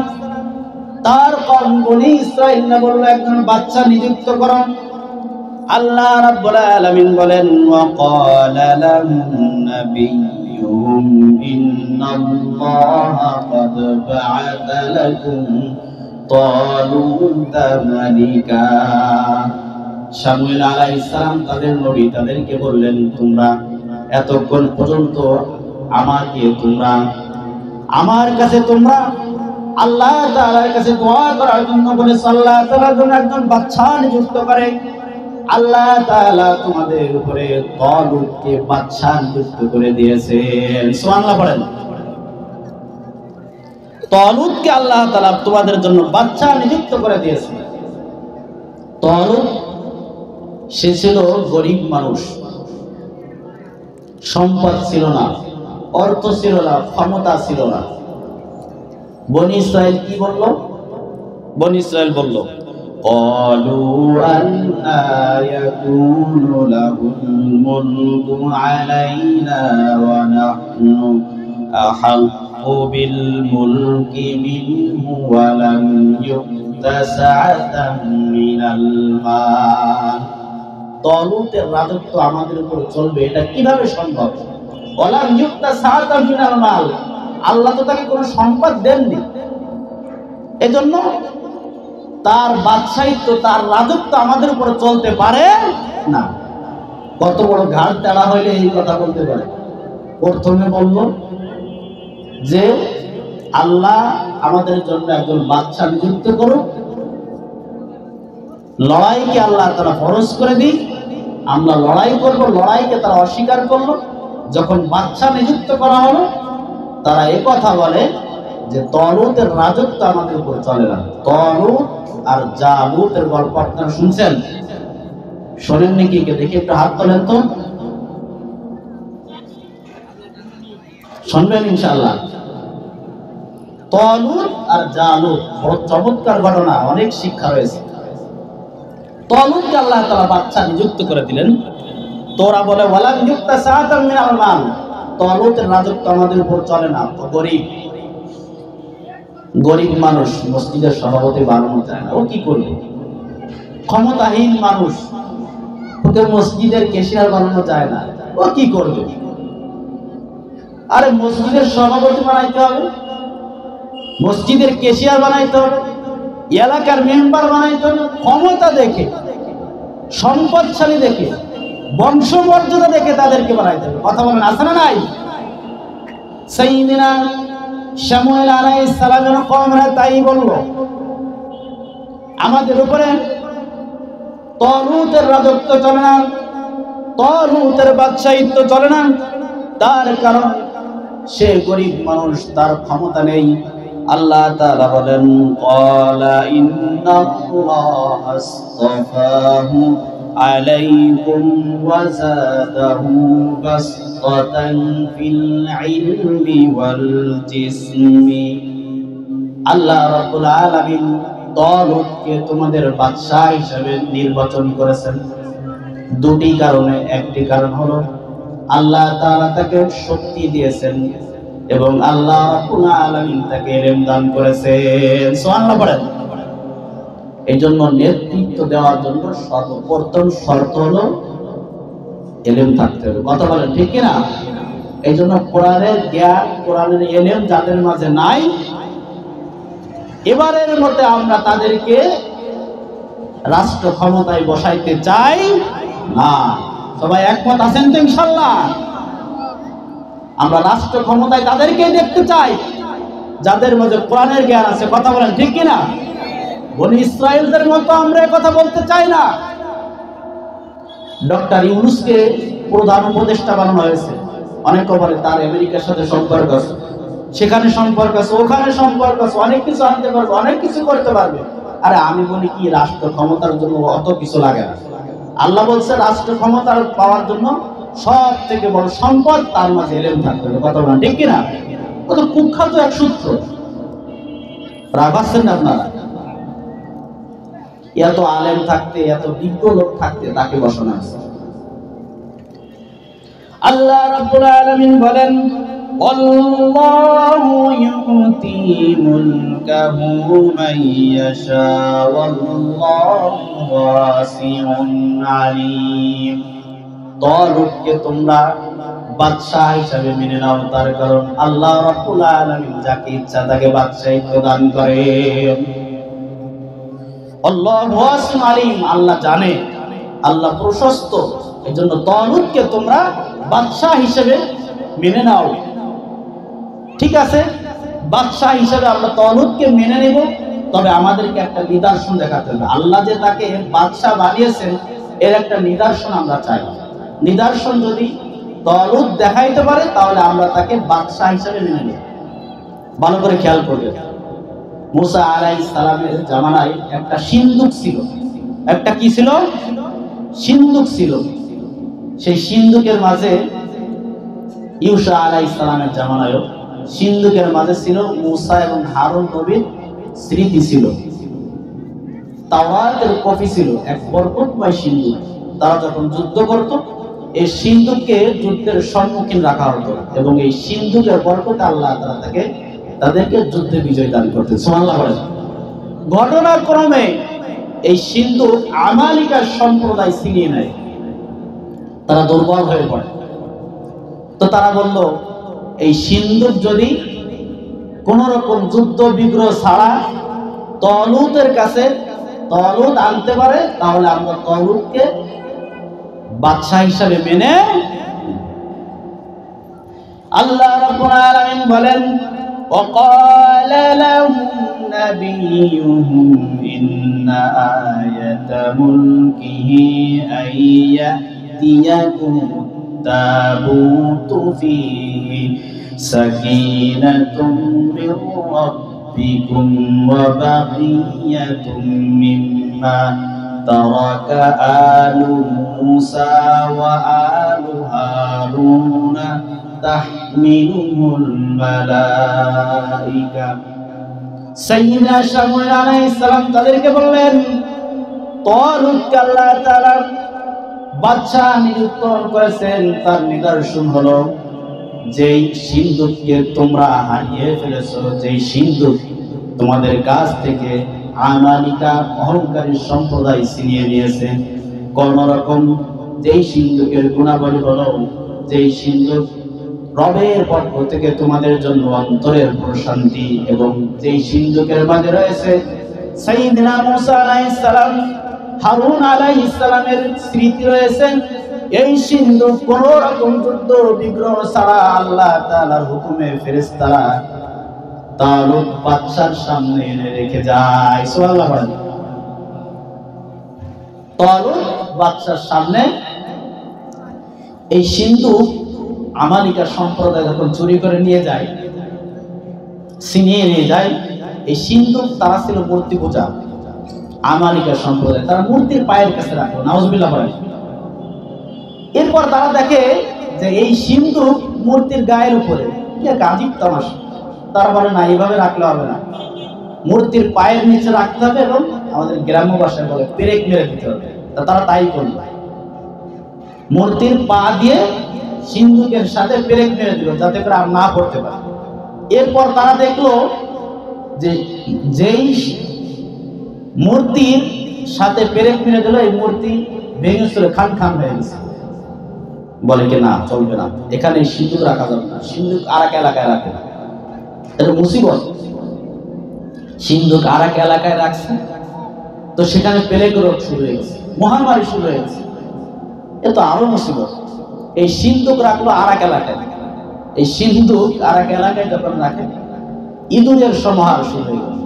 তার কওম বনি ইসরাঈলকে বলল একজন বাদশা নিযুক্ত করো, আল্লাহ রাব্বুল আলামিন বলেন, ওয়া ক্বালা লাহুম নাবিয়্যুহুম ইন্নাল্লাহা ক্বাদ বা'আথা লাকুম তালুতা মালিকা। শামুয়েল আলাইহিস সালাম তাদের নবী তাদেরকে বললেন, তোমরা এতক্ষণ পর্যন্ত আমার কাছে তোমরা আল্লাহ তাআলার কাছে দোয়া করার জন্য বলেছ, আল্লাহ তাআলার জন্য একজন বাদশা নিযুক্ত করে। আল্লাহ তাআলা তোমাদের উপরে তালুতকে বাদশা নিযুক্ত করে দিয়েছেন। সুবহানাল্লাহ পড়েন। তালুতকে আল্লাহ তাআলা তোমাদের জন্য বাদশা নিযুক্ত করে দিয়েছেন। তালুত সে ছিল গরিব মানুষ, সম্পদ ছিল না, অর্থ ছিল না, ক্ষমতা ছিল না। বনি ইসরাঈল কি বলল? বনি ইসরাঈল বলল, ক্বালু আন্না ইয়াকুনু লাহুল মুলকু আলাইনা ওয়া নাহনু আহাক্কু বিল মুলকি মিনহু ওয়া লাম ইউতা সাআতাম মিনাল মাল। তালুতের রাজত্ব আমাদের উপর চলবে, এটা কিভাবে সম্ভব? ওয়ালাম ইউতা সাআতাম মিনাল মাল, আল্লাহ তো তাকে কোনো সম্পদ দেননি, এজন্য তার বাদশাহিত্ব, তার রাজত্ব আমাদের উপর চলতে পারে না। কত বড় ঘাড় তেড়া হইলে এই কথা বলতে পারে? প্রথমে বলল যে আল্লাহ আমাদের জন্য একজন বাদশা নিযুক্ত করুন, লড়াইকে আল্লাহ তারা ফরজ করে দিই, আমরা লড়াই করব। লড়াইকে তারা অস্বীকার করলো। যখন বাদশা নিযুক্ত করা হলো, তারা এই কথা বলে যে তালুতের রাজত্ব আমাদের উপর চলে না। তালুত আর জালুতের গল্প আপনারা শুনছেন? শোনেননি কি? দেখি একটু হাত তোলেন তো, শুনবেন ইনশাআল্লাহ। তালুত আর জালুত বড় চমৎকার ঘটনা, অনেক শিক্ষা রয়েছে। তালুতকে আল্লাহ তাআলা বাদশা নিযুক্ত করে দিলেন। তোরা বলে ওয়ালাম ইউতা সাআতাম মিনাল মাল, তালুতের রাজত্ব আমাদের উপর চলে না, তো গরিব মানুষ, মসজিদের সভাপতি বানানো যায় না, ও কি করবে? ক্ষমতাহীন মানুষ, ওকে মসজিদের ক্যাশিয়ার বানানো যায় না, ও কি করবে? আরে মসজিদের সভাপতি বানাইতে হবে, মসজিদের ক্যাশিয়ার বানাইতে হবে, এলাকার মেম্বার বানাইতে হবে। ক্ষমতা দেখে, সম্পদশালী দেখে, বংশমর্যাদা দেখে তাদেরকে বানাইতে হবে। কথা বলেন, আছে না নাই? সাইয়্যিদিনা শামুয়েল আলাইহিস সালামের কওমরা তাই বলল, আমাদের উপরে তালুতের রাজত্ব চলে না, তালুতের বাদশাহিত্ব চলে না। তার কারণ সে গরিব মানুষ, তার ক্ষমতা নেই। আল্লাহ তাআলা বলেন, ক্বালা ইন্নাল্লাহা আসতাফাহু আলাইকুম ওয়া যাদাহু বাসতান ফিল ইলমি ওয়াল জিসমি। আল্লাহ রাব্বুল আলামিন তালুতকে তোমাদের বাদশা হিসেবে নির্বাচন করেছেন দুটি কারণে। একটি কারণ হলো আল্লাহ তাআলা তাকে শক্তি দিয়েছেন এবং আল্লাহ রাব্বুল আলামিন তাকে ইলম দান করেছেন। সুবহানাল্লাহ পড়েন। এই জন্য নেতৃত্ব দেওয়ার জন্য সর্বপ্রথম শর্ত হলো ইলম থাকতে হবে। কথা বলেন ঠিক কি না? এই জন্য কোরআনের জ্ঞান, কোরআনের ইলম যাদের মাঝে নাই, এবারের মতে আমরা তাদেরকে রাষ্ট্র ক্ষমতায় বসাইতে চাই না। সবাই একমত আছেন তো ইনশাআল্লাহ? আমরা রাষ্ট্র ক্ষমতায় তাদেরকে দেখতে চাই যাদের মধ্যে কোরআনের জ্ঞান আছে। কথা বলেন ঠিক কি না? বনি ইসরায়েলদের মতো আমরা কথা বলতে চাই না। ডক্টর ইউনূসকে প্রধান উপদেষ্টা বানানো হয়েছে। অনেকে বলে তার আমেরিকার সাথে সম্পর্ক আছে, সেখানে সম্পর্ক আছে, ওখানে সম্পর্ক আছে, অনেক কিছু আনতে পারবে, অনেক কিছু করতে পারবে। আরে আমি বলি কি, রাষ্ট্র ক্ষমতার জন্য অত কিছু লাগে না। আল্লাহ বলছে রাষ্ট্র ক্ষমতা পাওয়ার জন্য সব থেকে বড় সম্পদ তার মাঝে ইলম থাকতে হবে। কথা বলেন ঠিক কিনা? কত কুখ্যাত এক সূত্র, রাগাচ্ছেন না আপনারা? এত আলেম থাকতে, এত বিজ্ঞ লোক থাকতে তাকে বসানো আছে। আল্লাহ রাব্বুল আলামিন বলেন, আল্লাহু ইউতি মুলকাহু মান ইয়াশা ওয়াল্লাহু ওয়াসিউন আলিম। তালুতকে তোমরা বাদশা হিসেবে মেনে নাও, তার কারণ আল্লাহ রাব্বুল আলামিন যাকে ইচ্ছা তাকে বাদশাহিত্ব দান করেন। আল্লাহু ওয়াসিউন আলিম, আল্লাহ জানে, আল্লাহ প্রশস্ত। এজন্য তালুতকে তোমরা বাদশা হিসেবে মেনে নাও। ঠিক আছে, বাদশা হিসেবে আমরা তালুতকে মেনে নেব, তবে আমাদেরকে একটা নিদর্শন দেখাতে হবে। আল্লাহ যে তাকে বাদশা বানিয়েছেন এর একটা নিদর্শন আমরা চাই। নিদর্শন যদি তালুত দেখাইতে পারে তাহলে আমরা তাকে বাদশা হিসেবে মেনে নেব। ভালো করে খেয়াল করবে, মুসা আলাইহিস সালামের জামানায় একটা সিন্দুক ছিল। একটা কি ছিল? সিন্দুক ছিল। সেই সিন্দুকের মাঝে ইউসা আলাইহিস সালামের জামানায়ও সিন্দুকের মাঝে ছিল মুসা এবং হারুন নবীর স্মৃতি ছিল। তাওরাতের কপি ছিল, এক বরকতময় সিন্দুক। তারা যখন যুদ্ধ করত এই সিন্দুককে যুদ্ধের সম্মুখীন রাখা হতো এবং এই সিন্দুকের বরকতে আল্লাহ তাআলা তাদেরকে যুদ্ধে বিজয় দান করতেন। সুবহানাল্লাহ বলেন। ঘটনাক্রমে এই সিন্দুক আমালিকা সম্প্রদায় ছিনিয়ে নেয়, তারা দুর্বল হয়ে পড়ে। তো তারা বলল, এই সিন্দুক যদি কোন রকম যুদ্ধ বিগ্রহ ছাড়া তালুতের কাছে তালুত আনতে পারে তাহলে আমরা তালুতকে বাদশা হিসেবে মেনে। আল্লাহ রাব্বুল আলামিন বলেন, وقال لهم نبيهم إن آية ملكه أن يأتيكم التابوت فيه سكينة من ربكم وبقية مما ترك آل موسى وآل هارون تحمله الملائكة। সাইয়্যিদনা শামুয়েল আলাইহিস সালাম তাদেরকে বললেন, তালুতকে আল্লাহ তাআলা বাদশা নিযুক্ত করেছেন, তার নিদর্শন হলো যেই সিন্দুককে তোমরা হারিয়ে ফেলেছো, যেই সিন্দুক তোমাদের কাছ থেকে আমালিকা অহংকারী সম্প্রদায় ছিনিয়ে নিয়েছে। কোন রকম যেই সিন্দুকের গুণাবলী হলো যেই সিন্দুক রবের পক্ষ থেকে তোমাদের জন্য অন্তরের প্রশান্তি, এবং যেই সিন্ধুকের মাঝে রয়েছে সাইয়্যিদনা মুসা আলাইহিস সালাম, হারুন আলাইহিস সালামের স্মৃতি রয়েছে, এই সিন্ধু কোন রকম যুদ্ধ বিগ্রহ ছাড়া আল্লাহ তাআলার হুকুমে ফেরেশতারা তালুত বাদশার সামনে এনে রেখে যায়। সুবহানাল্লাহ। তালুত বাদশার সামনে এই সিন্ধু আমালিকা সম্প্রদায় যখন চুরি করে নিয়ে যায়, ছিনিয়ে নিয়ে যায়, এই সিন্ধু তারা ছিল মূর্তি পূজা। আমালিকা সম্প্রদায় তারা মূর্তির পায়ের কাছে রাখলো, নাউজুবিল্লাহ বলেন। এরপর তারা দেখে যে এই সিন্ধু মূর্তির গায়ের উপরে, কি এক আজীব তামাশা। তারা বলে না, এইভাবে রাখলে হবে না, মূর্তির পায়ের নিচে রাখতে হবে এবং আমাদের গ্রাম্য ভাষায় বলে পেরেক মেরে দিতে হবে। তারা তাই করল, মূর্তির পা দিয়ে সিন্ধুকের সাথে পেরেক মেরে দিল যাতে করে আর না পড়তে পারে। এরপর তারা দেখলো যে যেই মূর্তির সাথে পেরেক মেরে দিল, এই মূর্তি ভেঙে চলে খান খান হয়ে গেছে। বলে কি না, চলবে না, এখানে সিন্ধুক রাখা যাবে না, সিন্ধুক আর এক এলাকায় রাখে। এটা মুসিবত। সিন্ধুক আর এক এলাকায় রাখছে, তো সেখানে প্লেগ রোগ শুরু হয়ে গেছে, মহামারী শুরু হয়ে গেছে। এ তো আরো মুসিবত। এই সিন্ধুক রাখলো আর এক এলাকায়। এই সিন্ধুক আর এক এলাকায় যখন রাখে, ইঁদুরের সমাহার শুরু হয়ে গেল।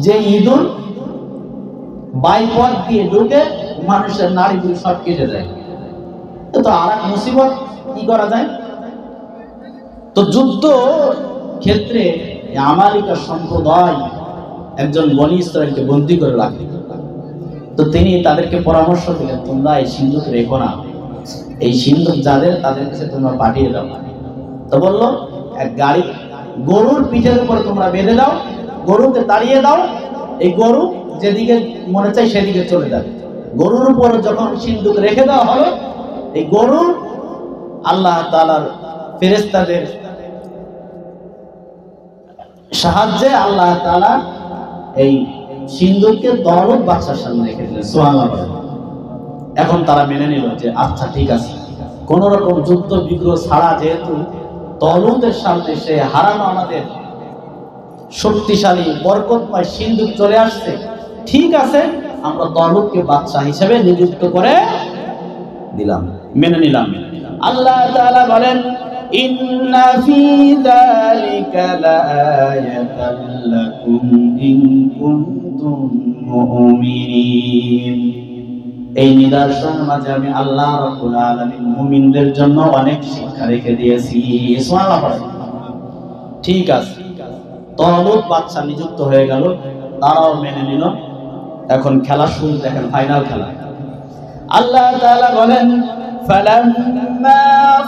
যে ইঁদুর বাইপথ দিয়ে ঢুকে মানুষের নাড়িগুলো সব কেটে দেয়। এ তো আর এক মুসিবত। কি করা যায়? তো যুদ্ধ ক্ষেত্রে আমালিকা সম্প্রদায় একজন বনী ইসরাঈলকে বন্দী করে রাখে। তো তিনি তাদেরকে পরামর্শ দিলেন, তোমরা এই সিন্ধুক রেখো না, এই সিন্ধুক যাদের তাদের কাছে তোমরা পাঠিয়ে দাও। তো বললো, এক গাড়ি গরুর পিঠের উপর তোমরা বেঁধে দাও, গরুকে তাড়িয়ে দাও, এই গরু যেদিকে মনে চাই সেদিকে চলে যাবে। গরুর উপর যখন সিন্ধুক রেখে দেওয়া হলো, এই গরু আল্লাহ তাআলার ফেরেশতাদের সাহায্যে আল্লাহ তাআলা এই সিন্ধুককে তালুত বাদশার সামনে রেখে দিলেন। সুবহানাল্লাহ। এখন তারা মেনে নিল যে আচ্ছা ঠিক আছে, কোন রকম যুদ্ধ বিগ্রহ ছাড়া যেহেতু তালুতের সামনে সে হারানো আমাদের শক্তিশালী বরকতময় সিন্ধুক চলে আসছে, ঠিক আছে, আমরা তালুতকে বাদশা হিসেবে নিযুক্ত করে দিলাম, মেনে নিলাম। আল্লাহ তাআলা বলেন, ইন্না ফি যালিকা লাআয়াতান লাকুম ইন কুনতুম মুমিনিন। এই নিদর্শনের মাঝে আমি আল্লাহ রাব্বুল আলামিন মুমিনদের জন্য অনেক শিক্ষা রেখে দিয়েছি। সুবহানাল্লাহ। ঠিক আছে, তালুত বাদশা নিযুক্ত হয়ে গেল, তারাও মেনে নিল। এখন খেলা শুরু, দেখেন ফাইনাল খেলা। আল্লাহ তাআলা বলেন, ফালাম্মা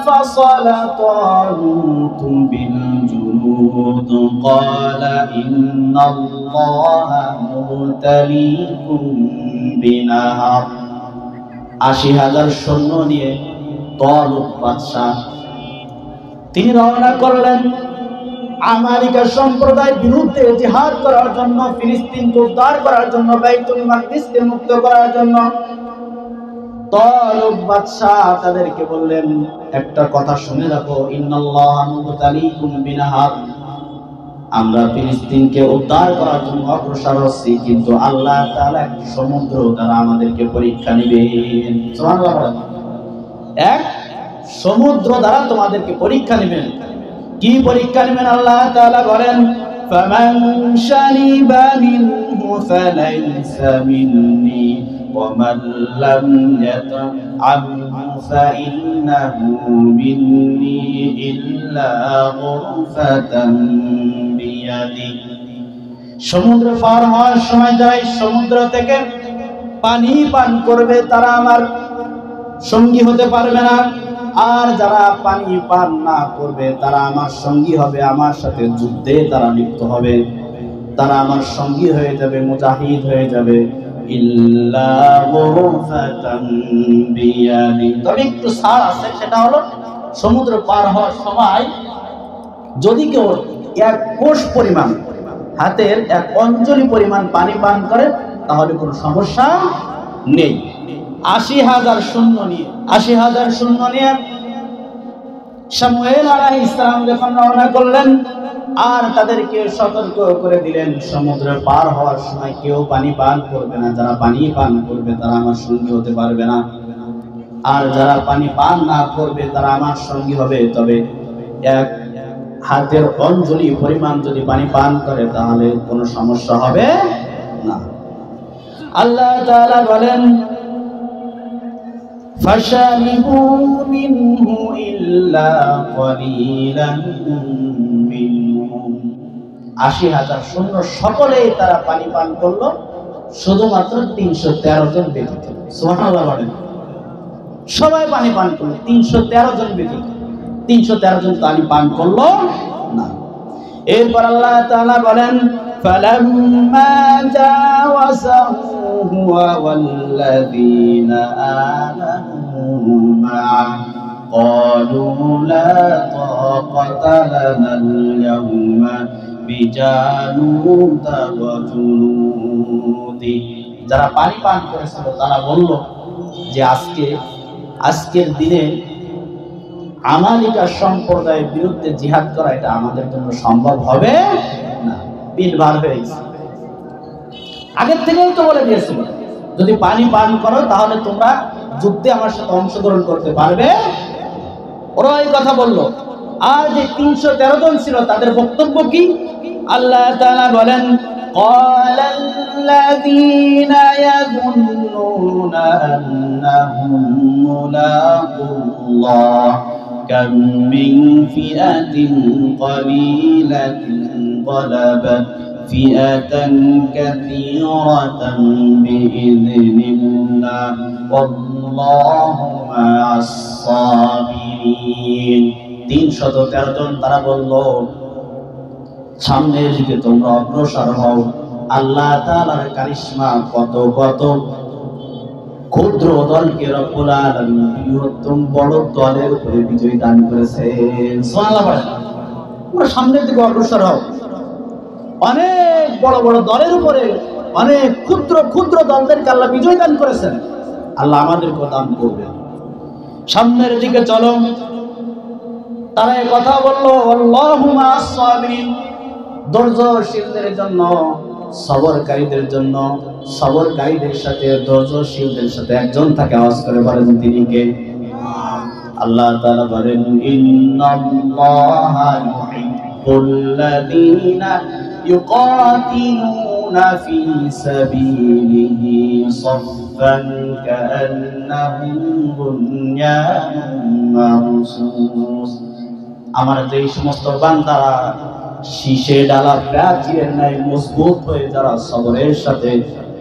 ফাসালা তালুতু বিল জুনুদ ক্বালা ইন্নাল্লাহা মুবতালিকুম বিনাহার। ৮০,০০০ সৈন্য নিয়ে তালুত বাদশা তিনি রওনা করলেন আমালিকা সম্প্রদায়ের বিরুদ্ধে জিহাদ করার জন্য, ফিলিস্তিনকে উদ্ধার করার জন্য, বাইতুল মাকদিসকে মুক্ত করার জন্য। তালুত বাদশা তাদেরকে বললেন, একটা কথা শুনে রাখো, ইন্নাল্লাহা মুবতালিকুম বিনাহার। আমরা ফিলিস্তিনকে উদ্ধার করার জন্য অগ্রসর হচ্ছি, কিন্তু আল্লাহ তাআলা এক সমুদ্র দ্বারা আমাদেরকে পরীক্ষা নেবেন। সুবহানাল্লাহ। এক সমুদ্র দ্বারা তোমাদেরকে পরীক্ষা নেবেন। কি পরীক্ষা নেবেন? আল্লাহ তাআলা বলেন, ফামান শারিবা মিনহু ফালাইসা মিন্নি ওয়া মান লাম ইয়াতআমহু ফাইন্নাহু মিন্নি ইল্লা গুরফাতান বিয়াদি। সমুদ্র পার হওয়ার সময় যারা সমুদ্র থেকে পানি পান করবে তারা আমার সঙ্গী হতে পারবে না, আর যারা পানি পান না করবে তারা আমার সঙ্গী হবে, আমার সাথে যুদ্ধে তারা লিপ্ত হবে, তারা আমার সঙ্গী হয়ে যাবে, মুজাহিদ হয়ে যাবে। ইল্লা গুরফাতান বিয়াদি। তবে একটু ছাড় আছে, সেটা হলো সমুদ্র পার হওয়ার সময় যদি কেউ এক কোষ পরিমাণ, হাতের এক অঞ্জলি পরিমাণ পানি পান করে তাহলে কোনো সমস্যা নেই। ৮০,০০০ সৈন্য নিয়ে শামুয়েল আলাইহিস সালাম যখন রওনা করলেন, আর তাদেরকে সতর্ক করে দিলেন, সমুদ্র পার হওয়ার সময় কেউ পানি পান করবে না, যারা পানি পান করবে তারা আমার সঙ্গী হতে পারবে না। আর যারা পানি পান না করবে তারা আমার সঙ্গী হবে, তবে এক হাতের অঞ্জলি পরিমাণ যদি পানি পান করে তাহলে কোনো সমস্যা হবে না। আল্লাহ তাআলা বলেন فشربوا منه إلا قليلا منهم ৮০,০০০ সৈন্য সকলেই তারা পানি পান করলো, শুধুমাত্র ৩১৩ জন ব্যতীত। সুবহানাল্লাহ বলেন, সবাই পানি পান করলো, ৩১৩ জন ব্যতীত। ৩১৩ জন পানি পান করলো না। এরপর আল্লাহ তাআলা বলেন ফালাম্মা জাওয়াযাহু হুয়া ওয়াল্লাযীনা আমানু মা'আ ক্বালু লা তাকাতা লানাল ইয়াওমা বিজালুতা ওয়া জুনুদি। যারা পানি পান করেছিল তারা বলল যে আজকের দিনে আমালিকা সম্প্রদায়ের বিরুদ্ধে জিহাদ করা এটা আমাদের জন্য সম্ভব হবে না। পিঠ বার হয়ে গেছে, আগের থেকেই তো বলে দিয়েছিল যদি পানি পান করো তাহলে তোমরা যুদ্ধে আমার সাথে অংশগ্রহণ করতে পারবে। ওরা এই কথা বললো। আর যে ৩১৩ জন ছিল তাদের বক্তব্য কি? আল্লাহ তাআলা বলেন قال الذين يظنون أنهم ملاقو الله كم من فئة قليلة غلبت فئة كثيرة بإذن الله والله مع الصابرين। ৩১৩ জন তারা বলল সামনের দিকে তোমরা অগ্রসর হও, আল্লাহ তাআলার কারিশমা কত কত ক্ষুদ্র দলকে রব্বুল আলামিন বৃহত্তম বড় দলের উপরে বিজয় দান করেছেন। সুবহানাল্লাহ বলেন, তোমরা সামনের দিকে অগ্রসর হও, অনেক বড় বড় দলের উপরে অনেক ক্ষুদ্র ক্ষুদ্র দলদেরকে আল্লাহ বিজয় দান করেছেন, আল্লাহ আমাদেরকে দান করবেন। সামনের দিকে চলো। তারা এই কথা বলল আল্লাহু মা'আস সাবিরিন, ধৈর্যশীলদের জন্য, সবরকারীদের জন্য, সবরকারীদের সাথে ধৈর্যশীলদের সাথে একজন থাকে। আওয়াজ করে বলেন তিনি কে? আল্লাহ তাআলা বলেন ইন্নাল্লাহা ইউহিব্বুল্লাযীনা ইউকাতিলুনা ফী সাবিলিহি সাফফান কাআন্নাহুম বুনয়ানুম মারসুস। আমার যে সমস্ত বান্দারা শীষে ডালা প্রাচীরের ন্যায় মজবুত হয়ে যারা সবরের সাথে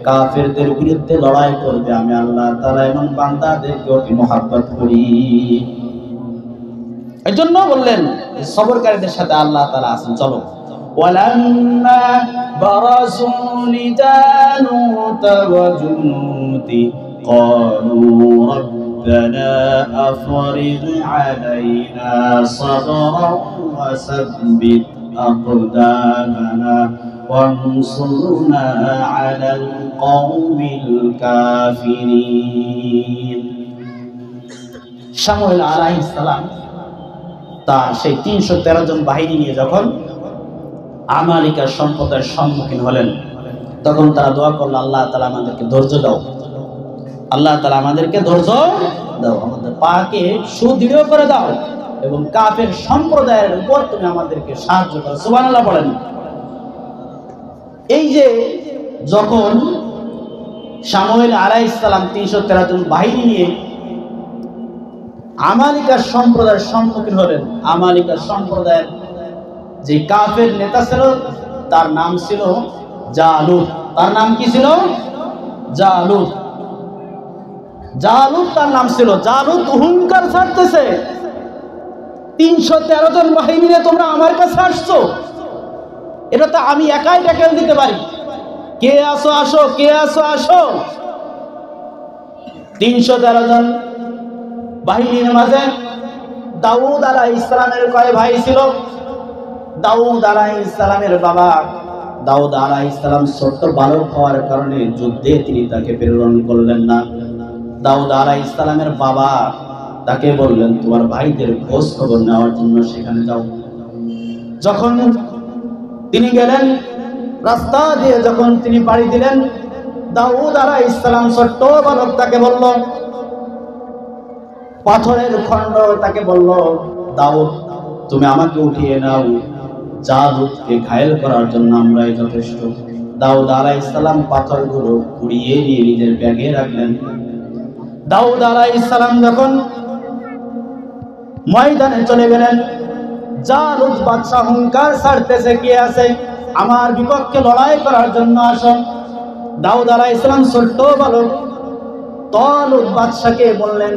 কাফেরদের বিরুদ্ধে লড়াই করবে, আমি আল্লাহ তাআলা এবং বান্দাদেরকে অতি মহব্বত করি। এই জন্য বললেন সবরকারীদের সাথে আল্লাহ তাআলা আছেন। চলো। ওয়ালাম্মা বারাসু লিজালুতা ওয়া জুনুদি ক্বালু ربنا أفرغ علينا صبرا وثبت أقدامنا وانصرنا على القوم الكافرين। শামুয়েল আলাইহিস সালাম তার সেই ৩১৩ জন বাহিনী নিয়ে যখন আমালিকা সম্প্রদায়ের সম্মুখীন হলেন তখন তারা দোয়া করল, আল্লাহ তাআলা আমাদেরকে ধৈর্য দাও, আল্লাহ তাআলা আমাদেরকে ধৈর্য দাও, আমাদের পাকে সুদৃঢ় করে দাও এবং কাফের সম্প্রদায়ের উপর তুমি আমাদেরকে সাহায্য করো। সুবহানাল্লাহ বলেন। এই যে যখন শামুয়েল আলাইহিস সালাম ৩১৩ জন বাহিনী নিয়ে আমালিকা সম্প্রদায়ের সম্মুখীন হলেন, আমালিকা সম্প্রদায়ের যে কাফের নেতা ছিল তার নাম ছিল জালুত। তার নাম কি ছিল? জালুত। জালুত তার নাম ছিল। জালুত হুঙ্কার ছাড়তেছে, ৩১৩ জন বাহিনী নিয়ে তোমরা আমার কাছে আসছো, এটা তো আমি একাই ট্যাকেল দিতে পারি, কে আসো আসো, কে আসো আসো। ৩১৩ জন বাহিনীর মাঝে দাউদ আলাইহিস সালামের কয় ভাই ছিল। দাউদ আলাইহিস সালামের বাবা দাউদ আলাইহিস সালাম ছোট বালক হওয়ার কারণে যুদ্ধে তিনি তাকে প্রেরণ করলেন না। দাউদ আলাইহিস সালামের বাবা তাকে বললেন তোমার ভাইদের খোঁজ খবর নেওয়ার জন্য সেখানে যাও। যখন তিনি গেলেন, রাস্তা দিয়ে যখন তিনি পাড়ি দিলেন, দাউদ আলাইহিস সালাম ছোট্ট বালক তাকে বলল পাথরের খণ্ড তাকে বলল, দাউদ তুমি আমাকে উঠিয়ে নাও, জালুতকে ঘায়েল করার জন্য আমরাই যথেষ্ট। দাউদ আলাইহিস সালাম পাথরগুলো কুড়িয়ে নিয়ে নিজের ব্যাগে রাখলেন। দাউদ আলাইহিস সালাম যখন ময়দানে চলে গেলেন, জালুত বাদশা হুঙ্কার ছাড়তেছে, কে আছে আমার বিপক্ষে লড়াই করার জন্য আসো। দাউদ আলাইহিস সালাম ছোট্ট বালক তালুত বাদশাকে বললেন,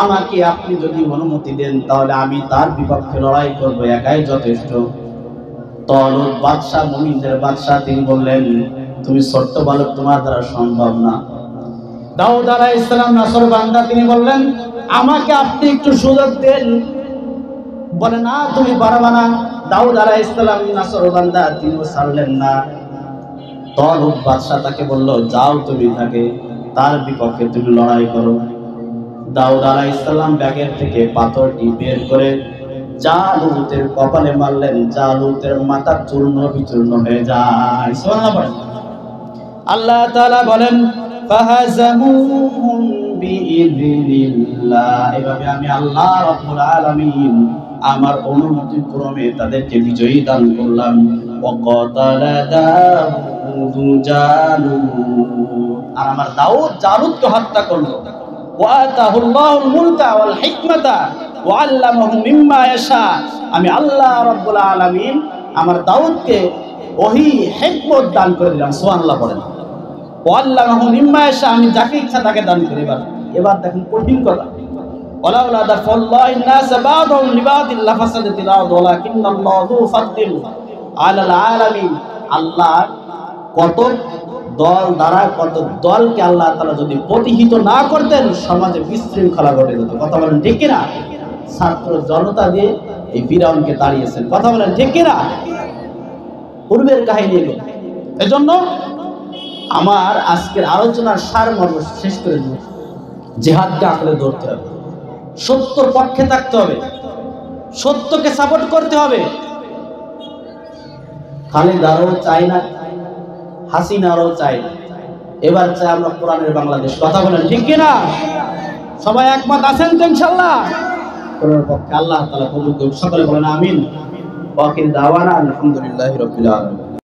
আমাকে আপনি যদি অনুমতি দেন তাহলে আমি তার বিপক্ষে লড়াই করব, একাই যথেষ্ট। তালুত বাদশা, মুমিনদের বাদশা, তিনি বললেন, তুমি ছোট্ট বালক, তোমার দ্বারা সম্ভব না। দাউদ আলাইহিস সালাম নাছরবান্দা, তিনি বললেন, আমাকে আপনি একটু সুযোগ দেন। বলে, না তুমি পারবে না। দাউদ আলাইহিস সালাম নাছরবান্দা, তিনিও ছাড়লেন না। তালুত বাদশা তাকে বলল, যাও তুমি তার বিপক্ষে তুমি লড়াই করো। দাউদ আলাইহিস সালাম ব্যাগের থেকে পাথরটি বের করে জালুতের কপালে মারলেন, জালুতের মাথা চূর্ণ বিচূর্ণ হয়ে যায়। সুবহানাল্লাহ বলেন। আল্লাহ তাআলা বলেন, ফাহাজামুহুম বিইযনিল্লাহ, এভাবে আমি আল্লাহ রাব্বুল আলামিন আমার অনুমতি ক্রমে তাদেরকে বিজয়ী দান করলাম। ওয়াকাতালা দাউদু জালুত, আর আমার দাউদ জালুতকে হত্যা করলো। ওয়া আতাহুল্লাহুল মুলকা ওয়াল হিকমাতা ওয়া আল্লামাহু মিম্মা ইয়াশা, আমি আল্লাহ রাব্বুল আলামিন আমার দাউদকে ওহী হিকমত দান করে দিলাম। সুবহানাল্লাহ পড়েন। ওয়া আল্লামাহু মিম্মা ইয়াশা, আমি যাকে ইচ্ছা তাকে দান করি। এবার দেখেন কঠিন কথা, ওয়ালাউলা দাফাল্লাহি নাস বা'দুহুম লিবা'দিল লাফাসাদাতিল আরদ ওয়ালাকিন্নাল্লাহু যু ফাদলিন আলাল আলামিন। আল্লাহ কত দল দ্বারা কত দলকে আল্লাহ তাআলা যদি প্রতিহিত না করতেন, সমাজে বিশৃঙ্খলা ঘটে যেত। কথা বলেন ঠিক কিনা? ছাত্র জনতা দিয়ে এই ফিরাউনকে তাড়িয়েছেন। কথা বলেন ঠিক কিনা? পূর্বের কাহিনী এগুলো। এজন্য আমার আজকের আলোচনার সারমর্ম শেষ করে দেব, জিহাদকে আঁকড়ে ধরতে হবে, সত্যর পক্ষে থাকতে হবে, সত্যকে সাপোর্ট করতে হবে। খালেদারও চাই না, হাসিনারও চাই না, এবার চাই আমরা কোরআনের বাংলাদেশ। কথা বলেন ঠিক কিনা? সবাই একমত আছেন তো ইনশাআল্লাহ? কোরআনের পক্ষে আল্লাহ তাআলা কবুল করুন। সকলে বলেন আমিন। ওয়া আখির দাওয়ানা আলহামদুলিল্লাহি রাব্বিল আলামিন।